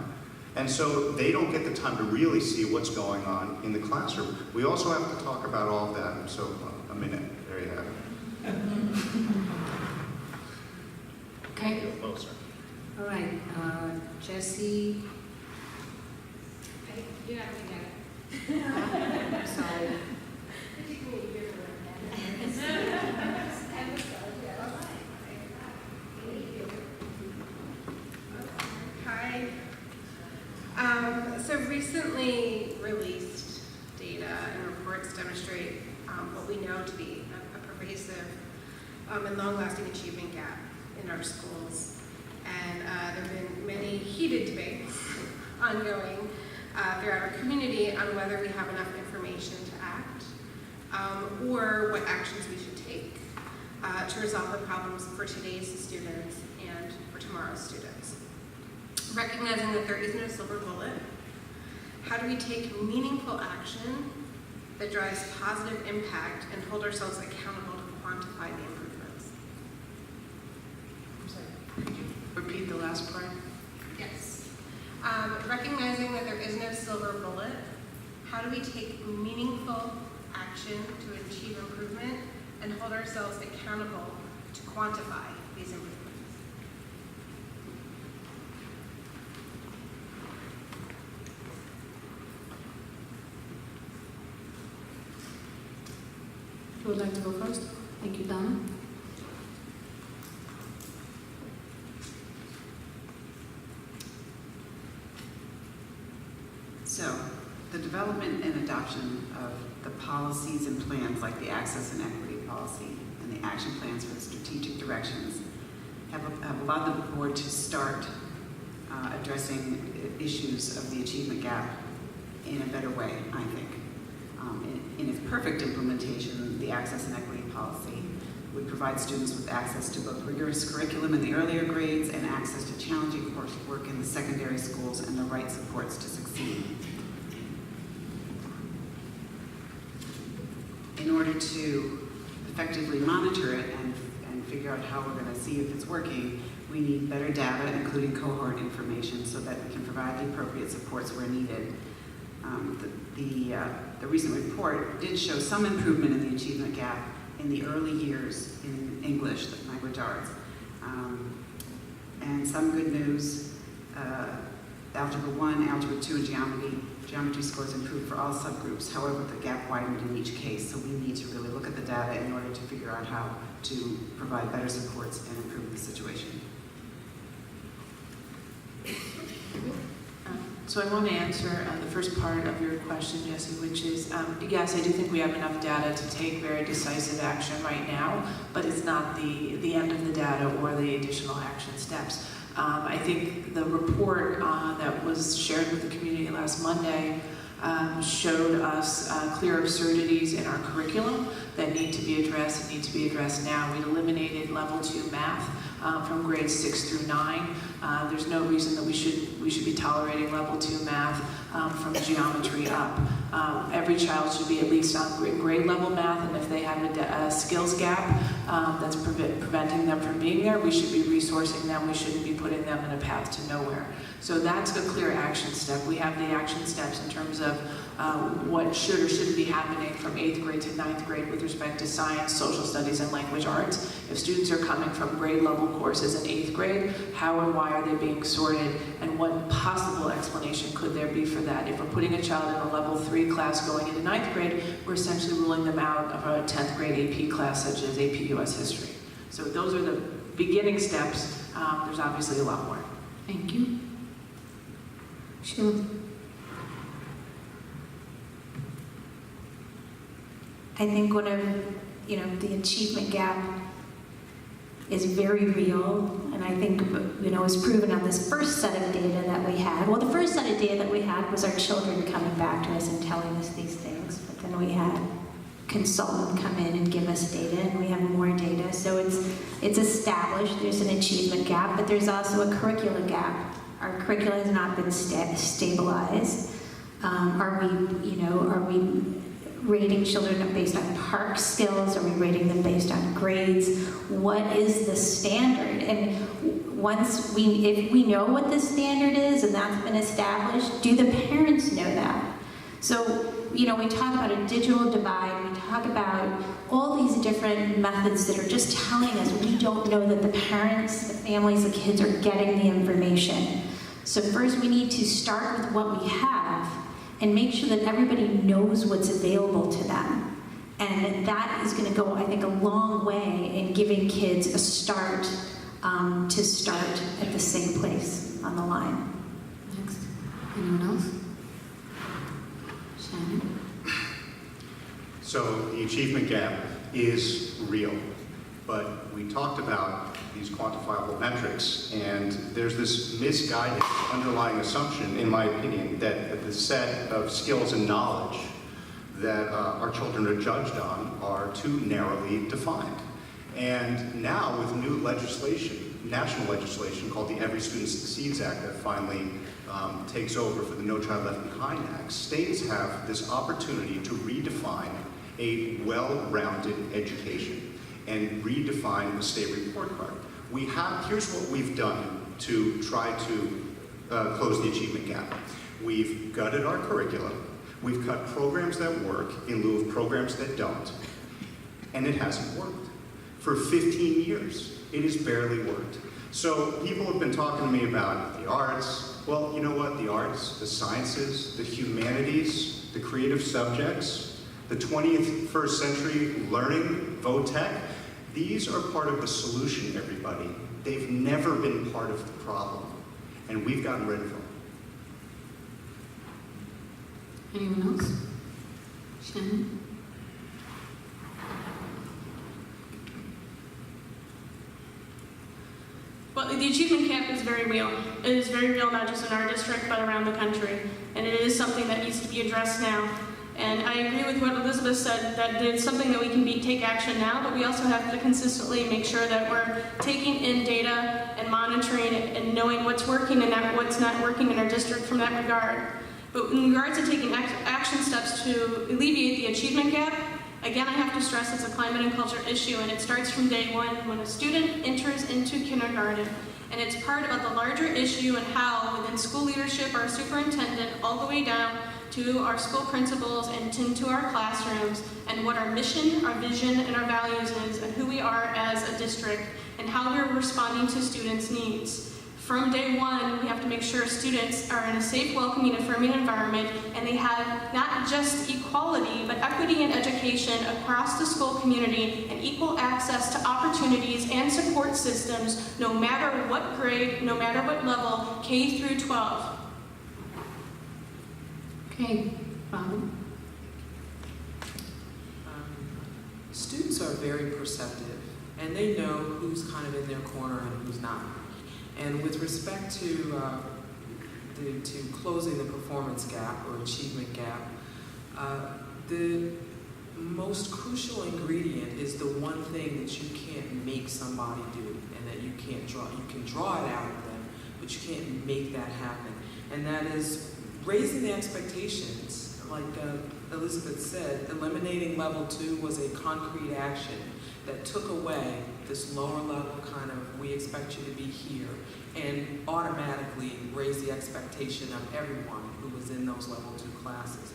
And so they don't get the time to really see what's going on in the classroom. We also have to talk about all of that. So a minute, there you have it. Okay. All right, Jesse. You're not going to get it. Sorry. Hi. So recently released data and reports demonstrate what we know to be a pervasive and long-lasting achievement gap in our schools. And there have been many heated debates ongoing throughout our community on whether we have enough information to act or what actions we should take to resolve the problems for today's students and for tomorrow's students. Recognizing that there is no silver bullet, how do we take meaningful action that drives positive impact and hold ourselves accountable to quantify the improvements? I'm sorry, could you repeat the last part? Yes. Recognizing that there is no silver bullet, how do we take meaningful action to achieve improvement and hold ourselves accountable to quantify these improvements? Who would like to go first? Thank you, Donna. So, the development and adoption of the policies and plans like the access and equity policy and the action plans for the strategic directions have allowed the board to start addressing issues of the achievement gap in a better way, I think. In its perfect implementation, the access and equity policy would provide students with access to both rigorous curriculum in the earlier grades and access to challenging coursework in the secondary schools and the right supports to succeed. In order to effectively monitor it and figure out how we're going to see if it's working, we need better data, including cohort information, so that we can provide the appropriate supports where needed. The recent report did show some improvement in the achievement gap in the early years in English, the language arts. And some good news, Algebra 1, Algebra 2, and geometry scores improved for all subgroups. However, the gap widened in each case, so we need to really look at the data in order to figure out how to provide better supports and improve the situation. So I want to answer the first part of your question, Jesse, which is, yes, I do think we have enough data to take very decisive action right now, but it's not the end of the data or the additional action steps. I think the report that was shared with the community last Monday showed us clear absurdities in our curriculum that need to be addressed and need to be addressed now. We eliminated level 2 math from grades 6 through 9. There's no reason that we should be tolerating level 2 math from geometry up. Every child should be at least on grade level math, and if they have a skills gap that's preventing them from being there, we should be resourcing them. We shouldn't be putting them in a path to nowhere. So that's a clear action step. We have the action steps in terms of what should or shouldn't be happening from 8th grade to 9th grade with respect to science, social studies, and language arts. If students are coming from grade level courses in 8th grade, how and why are they being sorted, and what possible explanation could there be for that? If we're putting a child in a level 3 class going into 9th grade, we're essentially ruling them out of a 10th grade AP class such as AP US History. So those are the beginning steps. There's obviously a lot more. Thank you. Sheila. I think one of, the achievement gap is very real, and I think, was proven on this first set of data that we had. Well, the first set of data that we had was our children coming back to us and telling us these things, but then we had consultant come in and give us data, and we have more data. So it's established there's an achievement gap, but there's also a curricula gap. Our curricula has not been stabilized. Are we rating children based on PARCC skills? Are we rating them based on grades? What is the standard? And if we know what the standard is and that's been established, do the parents know that? So, we talk about a digital divide, we talk about all these different methods that are just telling us we don't know that the parents, the families, the kids are getting the information. So first we need to start with what we have and make sure that everybody knows what's available to them. And that is going to go, I think, a long way in giving kids a start to start at the same place on the line. Next. Anyone else? Shannon? So the achievement gap is real, but we talked about these quantifiable metrics, and there's this misguided underlying assumption, in my opinion, that the set of skills and knowledge that our children are judged on are too narrowly defined. And now with new legislation, national legislation called the Every Student Succeeds Act that finally takes over for the No Child Left Behind Act, states have this opportunity to redefine a well-rounded education and redefine the state report card. Here's what we've done to try to close the achievement gap. We've gutted our curricula, we've cut programs that work in lieu of programs that don't, and it hasn't worked. For 15 years, it has barely worked. So people have been talking to me about the arts. Well, you know what? The arts, the sciences, the humanities, the creative subjects, the 21st century learning, VOTEC, these are part of the solution, everybody. They've never been part of the problem, and we've gotten rid of them. Anyone else? Shannon? Well, the achievement gap is very real. It is very real, not just in our district, but around the country. And it is something that needs to be addressed now. And I agree with what Elizabeth said, that it's something that we can take action now, but we also have to consistently make sure that we're taking in data and monitoring it and knowing what's working and what's not working in our district from that regard. But in regards to taking action steps to alleviate the achievement gap, again, I have to stress it's a climate and culture issue, and it starts from day one when a student enters into kindergarten. And it's part of the larger issue and how within school leadership, our superintendent, all the way down to our school principals and into our classrooms, and what our mission, our vision, and our values is, and who we are as a district, and how we're responding to students' needs. From day one, we have to make sure students are in a safe, welcoming, affirming environment, and they have not just equality, but equity in education across the school community, and equal access to opportunities and support systems, no matter what grade, no matter what level, K through 12. Okay, Robin? Students are very perceptive, and they know who's kind of in their corner and who's not. And with respect to closing the performance gap or achievement gap, the most crucial ingredient is the one thing that you can't make somebody do, and that you can't draw. You can draw it out of them, but you can't make that happen. And that is raising the expectations. Like Elizabeth said, eliminating level 2 was a concrete action that took away this lower level kind of, we expect you to be here, and automatically raise the expectation of everyone who was in those level 2 classes.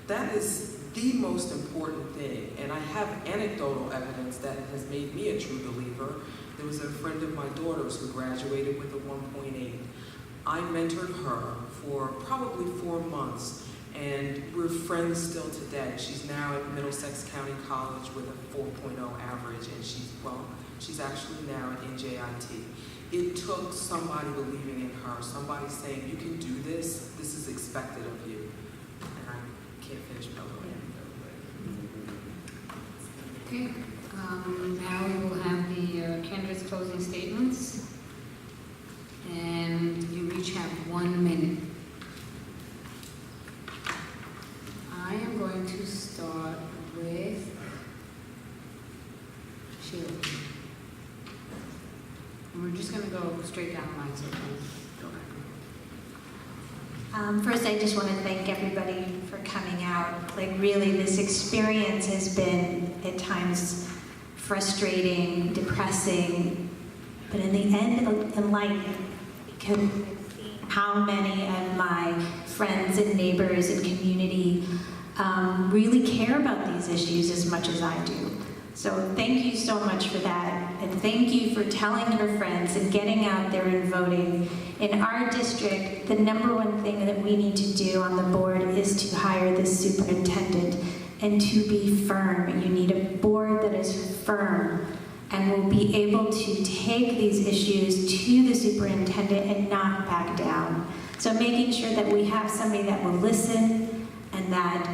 That is the most important thing, and I have anecdotal evidence that has made me a true believer. There was a friend of my daughter's who graduated with a 1.8. I mentored her for probably 4 months, and we're friends still today. She's now at Middlesex County College with a 4.0 average, and she's actually now at NJIT. It took somebody believing in her, somebody saying, you can do this is expected of you. And I can't finish my way. Okay, now we will have the candidates' closing statements. And you each have 1 minute. I am going to start with Sheila. And we're just going to go straight down the line, so please go back. First, I just want to thank everybody for coming out. Like, really, this experience has been, at times, frustrating, depressing, but in the end, enlightening, because how many of my friends and neighbors and community really care about these issues as much as I do. So thank you so much for that, and thank you for telling your friends and getting out there and voting. In our district, the #1 thing that we need to do on the board is to hire the superintendent and to be firm. You need a board that is firm and will be able to take these issues to the superintendent and not back down. So making sure that we have somebody that will listen and that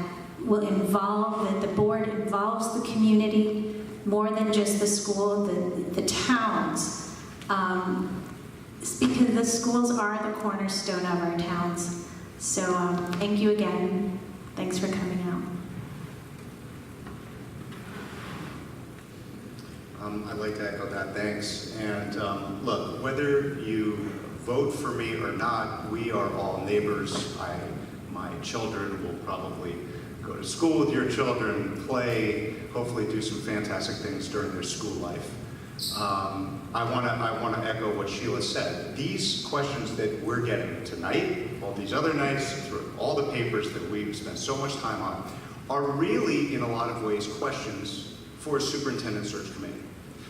that the board involves the community more than just the school, the towns. It's because the schools are the cornerstone of our towns. So thank you again. Thanks for coming out. I'd like to echo that, thanks. And look, whether you vote for me or not, we are all neighbors. My children will probably go to school with your children, play, hopefully do some fantastic things during their school life. I want to echo what Sheila said. These questions that we're getting tonight, all these other nights, through all the papers that we've spent so much time on, are really, in a lot of ways, questions for a superintendent search committee.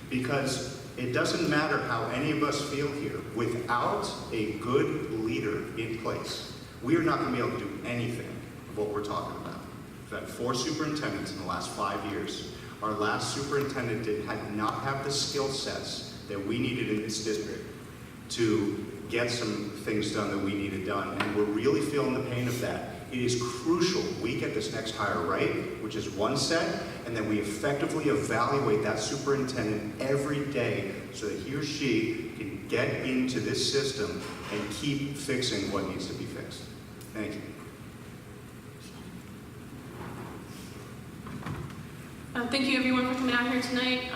Because it doesn't matter how any of us feel here, without a good leader in place, we are not going to be able to do anything of what we're talking about. We've had 4 superintendents in the last 5 years. Our last superintendent did not have the skill sets that we needed in this district to get some things done that we needed done, and we're really feeling the pain of that. It is crucial we get this next hire right, which is one set, and then we effectively evaluate that superintendent every day so that he or she can get into this system and keep fixing what needs to be fixed. Thank you. Thank you everyone for coming out here tonight.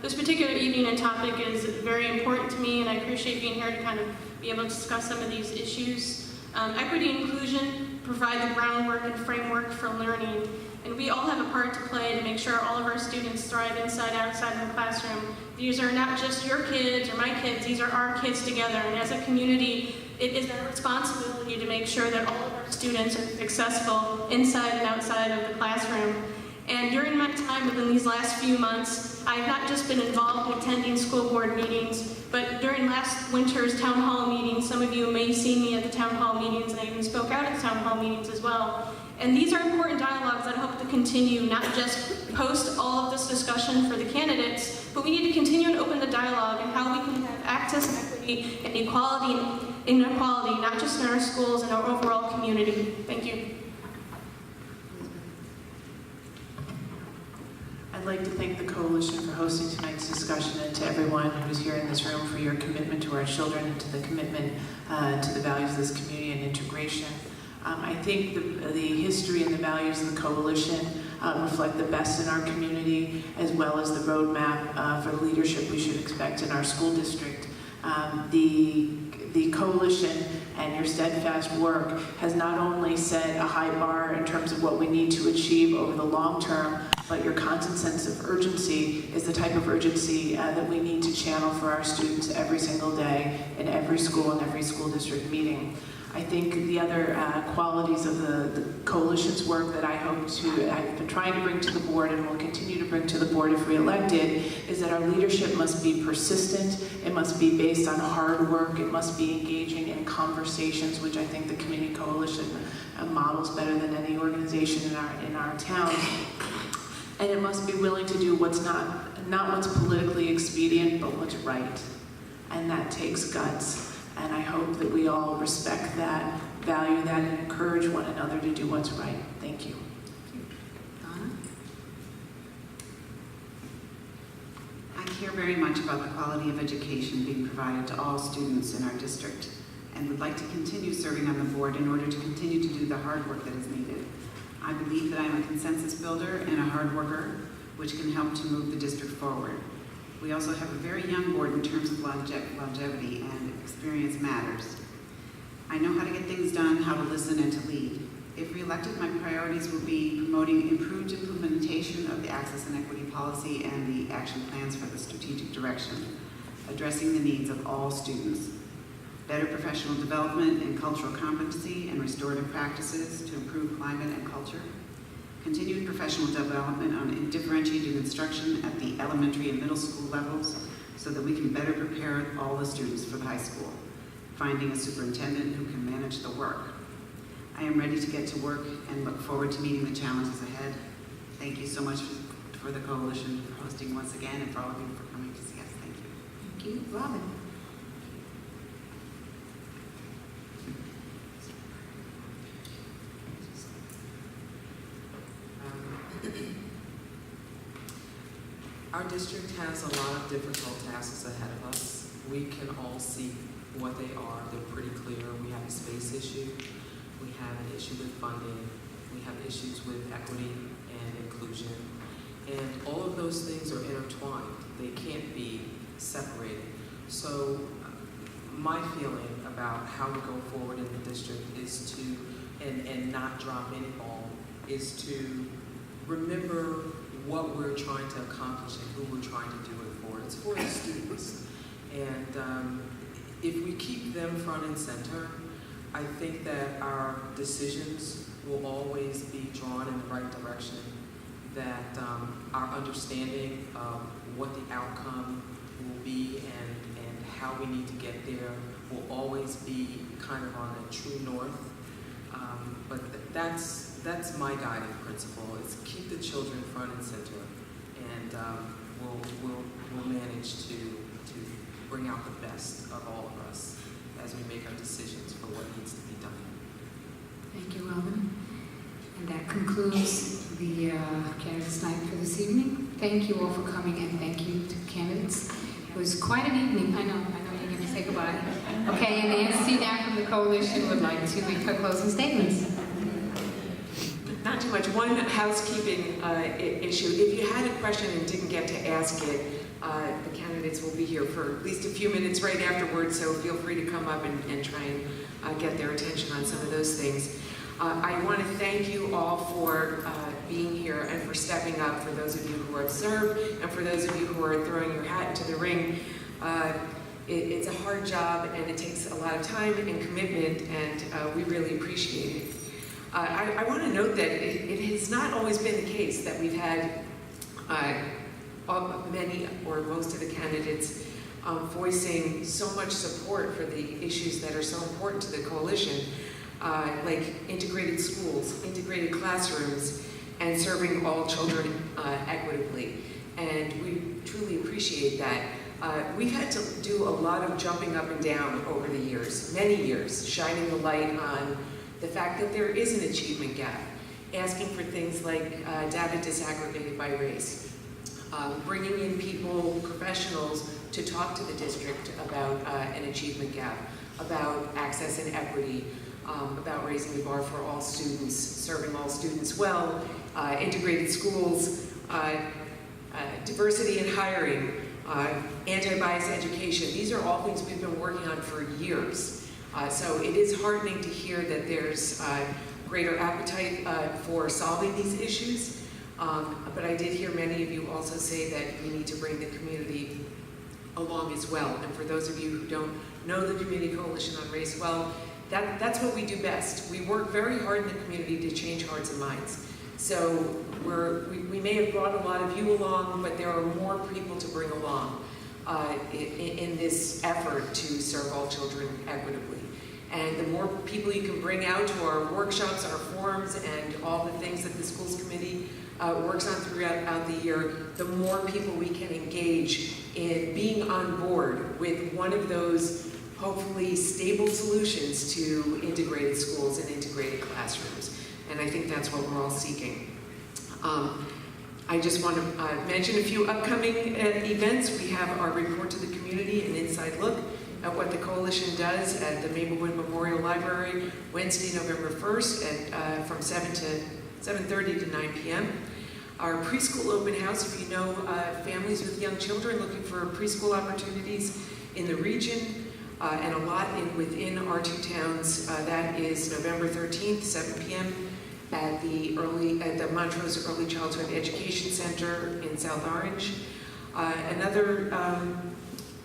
This particular evening and topic is very important to me, and I appreciate being here to kind of be able to discuss some of these issues. Equity and inclusion provide the groundwork and framework for learning, and we all have a part to play to make sure all of our students thrive inside, outside of the classroom. These are not just your kids or my kids, these are our kids together, and as a community, it is our responsibility to make sure that all of our students are successful inside and outside of the classroom. And during my time within these last few months, I've not just been involved in attending school board meetings, but during last winter's town hall meetings, some of you may see me at the town hall meetings, and I even spoke out at the town hall meetings as well. And these are important dialogues that I hope to continue, not just post all of this discussion for the candidates, but we need to continue and open the dialogue and how we can have access and equity and equality and inequality, not just in our schools and our overall community. Thank you. I'd like to thank the Coalition for hosting tonight's discussion, and to everyone who's here in this room for your commitment to our children and to the commitment to the values of this community and integration. I think the history and the values of the Coalition reflect the best in our community, as well as the roadmap for the leadership we should expect in our school district. The Coalition and your steadfast work has not only set a high bar in terms of what we need to achieve over the long term, but your constant sense of urgency is the type of urgency that we need to channel for our students every single day in every school and every school district meeting. I think the other qualities of the Coalition's work that I've been trying to bring to the board and will continue to bring to the board if reelected is that our leadership must be persistent, it must be based on hard work, it must be engaging in conversations, which I think the Community Coalition models better than any organization in our town. And it must be willing to do what's not what's politically expedient, but what's right. And that takes guts. And I hope that we all respect that, value that, and encourage one another to do what's right. Thank you. Donna? I care very much about the quality of education being provided to all students in our district, and would like to continue serving on the board in order to continue to do the hard work that is needed. I believe that I am a consensus builder and a hard worker, which can help to move the district forward. We also have a very young board in terms of longevity, and experience matters. I know how to get things done, how to listen, and to lead. If reelected, my priorities will be promoting improved implementation of the access and equity policy and the action plans for the strategic direction, addressing the needs of all students, better professional development and cultural competency and restorative practices to improve climate and culture, continued professional development on differentiated instruction at the elementary and middle school levels so that we can better prepare all the students for the high school, finding a superintendent who can manage the work. I am ready to get to work and look forward to meeting the challenges ahead. Thank you so much for the Coalition for hosting once again, and for all of you for coming to see us. Thank you. Thank you. Robin. Our district has a lot of difficult tasks ahead of us. We can all see what they are. They're pretty clear. We have a space issue. We have an issue with funding. We have issues with equity and inclusion. And all of those things are intertwined. They can't be separated. So my feeling about how to go forward in the district is to, and not drop any ball, is to remember what we're trying to accomplish and who we're trying to do it for. It's for the students. And if we keep them front and center, I think that our decisions will always be drawn in the right direction, that our understanding of what the outcome will be and how we need to get there will always be kind of on a true north. But that's my guiding principle, is keep the children front and center, and we'll manage to bring out the best of all of us as we make our decisions for what needs to be done. Thank you, Robin. And that concludes the candidates' night for this evening. Thank you all for coming, and thank you to candidates. It was quite an evening. I know you're going to say goodbye. Okay, and Nancy now from the coalition would like to make her closing statements. Not too much. One housekeeping issue. If you had a question and didn't get to ask it, the candidates will be here for at least a few minutes right afterwards, so feel free to come up and try and get their attention on some of those things. I want to thank you all for being here and for stepping up, for those of you who have served and for those of you who are throwing your hat into the ring. It's a hard job and it takes a lot of time and commitment, and we really appreciate it. I want to note that it has not always been the case that we've had many or most of the candidates voicing so much support for the issues that are so important to the coalition, like integrated schools, integrated classrooms, and serving all children equitably. And we truly appreciate that. We've had to do a lot of jumping up and down over the years, many years, shining the light on the fact that there is an achievement gap, asking for things like data disaggregated by race, bringing in people, professionals, to talk to the district about an achievement gap, about access and equity, about raising the bar for all students, serving all students well, integrated schools, diversity in hiring, anti-bias education. These are all things we've been working on for years. So it is heartening to hear that there's greater appetite for solving these issues. But I did hear many of you also say that we need to bring the community along as well. And for those of you who don't know the Community Coalition on Race well, that's what we do best. We work very hard in the community to change hearts and minds. So we may have brought a lot of you along, but there are more people to bring along in this effort to serve all children equitably. And the more people you can bring out to our workshops, our forums, and all the things that the schools committee works on throughout the year, the more people we can engage in being on board with one of those hopefully stable solutions to integrated schools and integrated classrooms. And I think that's what we're all seeking. I just want to mention a few upcoming events. We have our report to the community, an inside look at what the coalition does at the Maplewood Memorial Library, Wednesday, November 1st from 7:30 to 9 p.m. Our preschool open house, if you know families with young children looking for preschool opportunities in the region, and a lot within our two towns, that is November 13th, 7 p.m. at the Montrose Early Childhood Education Center in South Orange. Another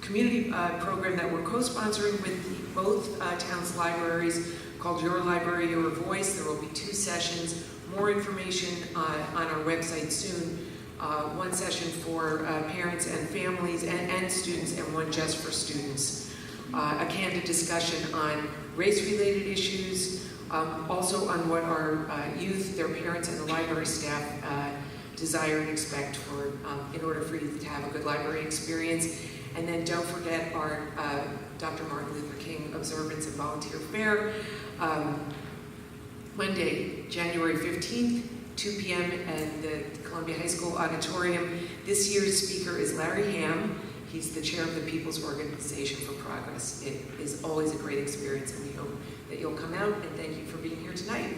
community program that we're co-sponsoring with both towns' libraries called Your Library, Your Voice. There will be 2 sessions. More information on our website soon. One session for parents and families and students, and one just for students. A candid discussion on race-related issues, also on what our youth, their parents, and the library staff desire and expect in order for you to have a good library experience. And then don't forget our Dr. Martin Luther King Observance and Volunteer Fair, Monday, January 15th 2 p.m. at the Columbia High School auditorium. This year's speaker is Larry Ham. He's the chair of the People's Organization for Progress. It is always a great experience, and we hope that you'll come out, and thank you for being here tonight.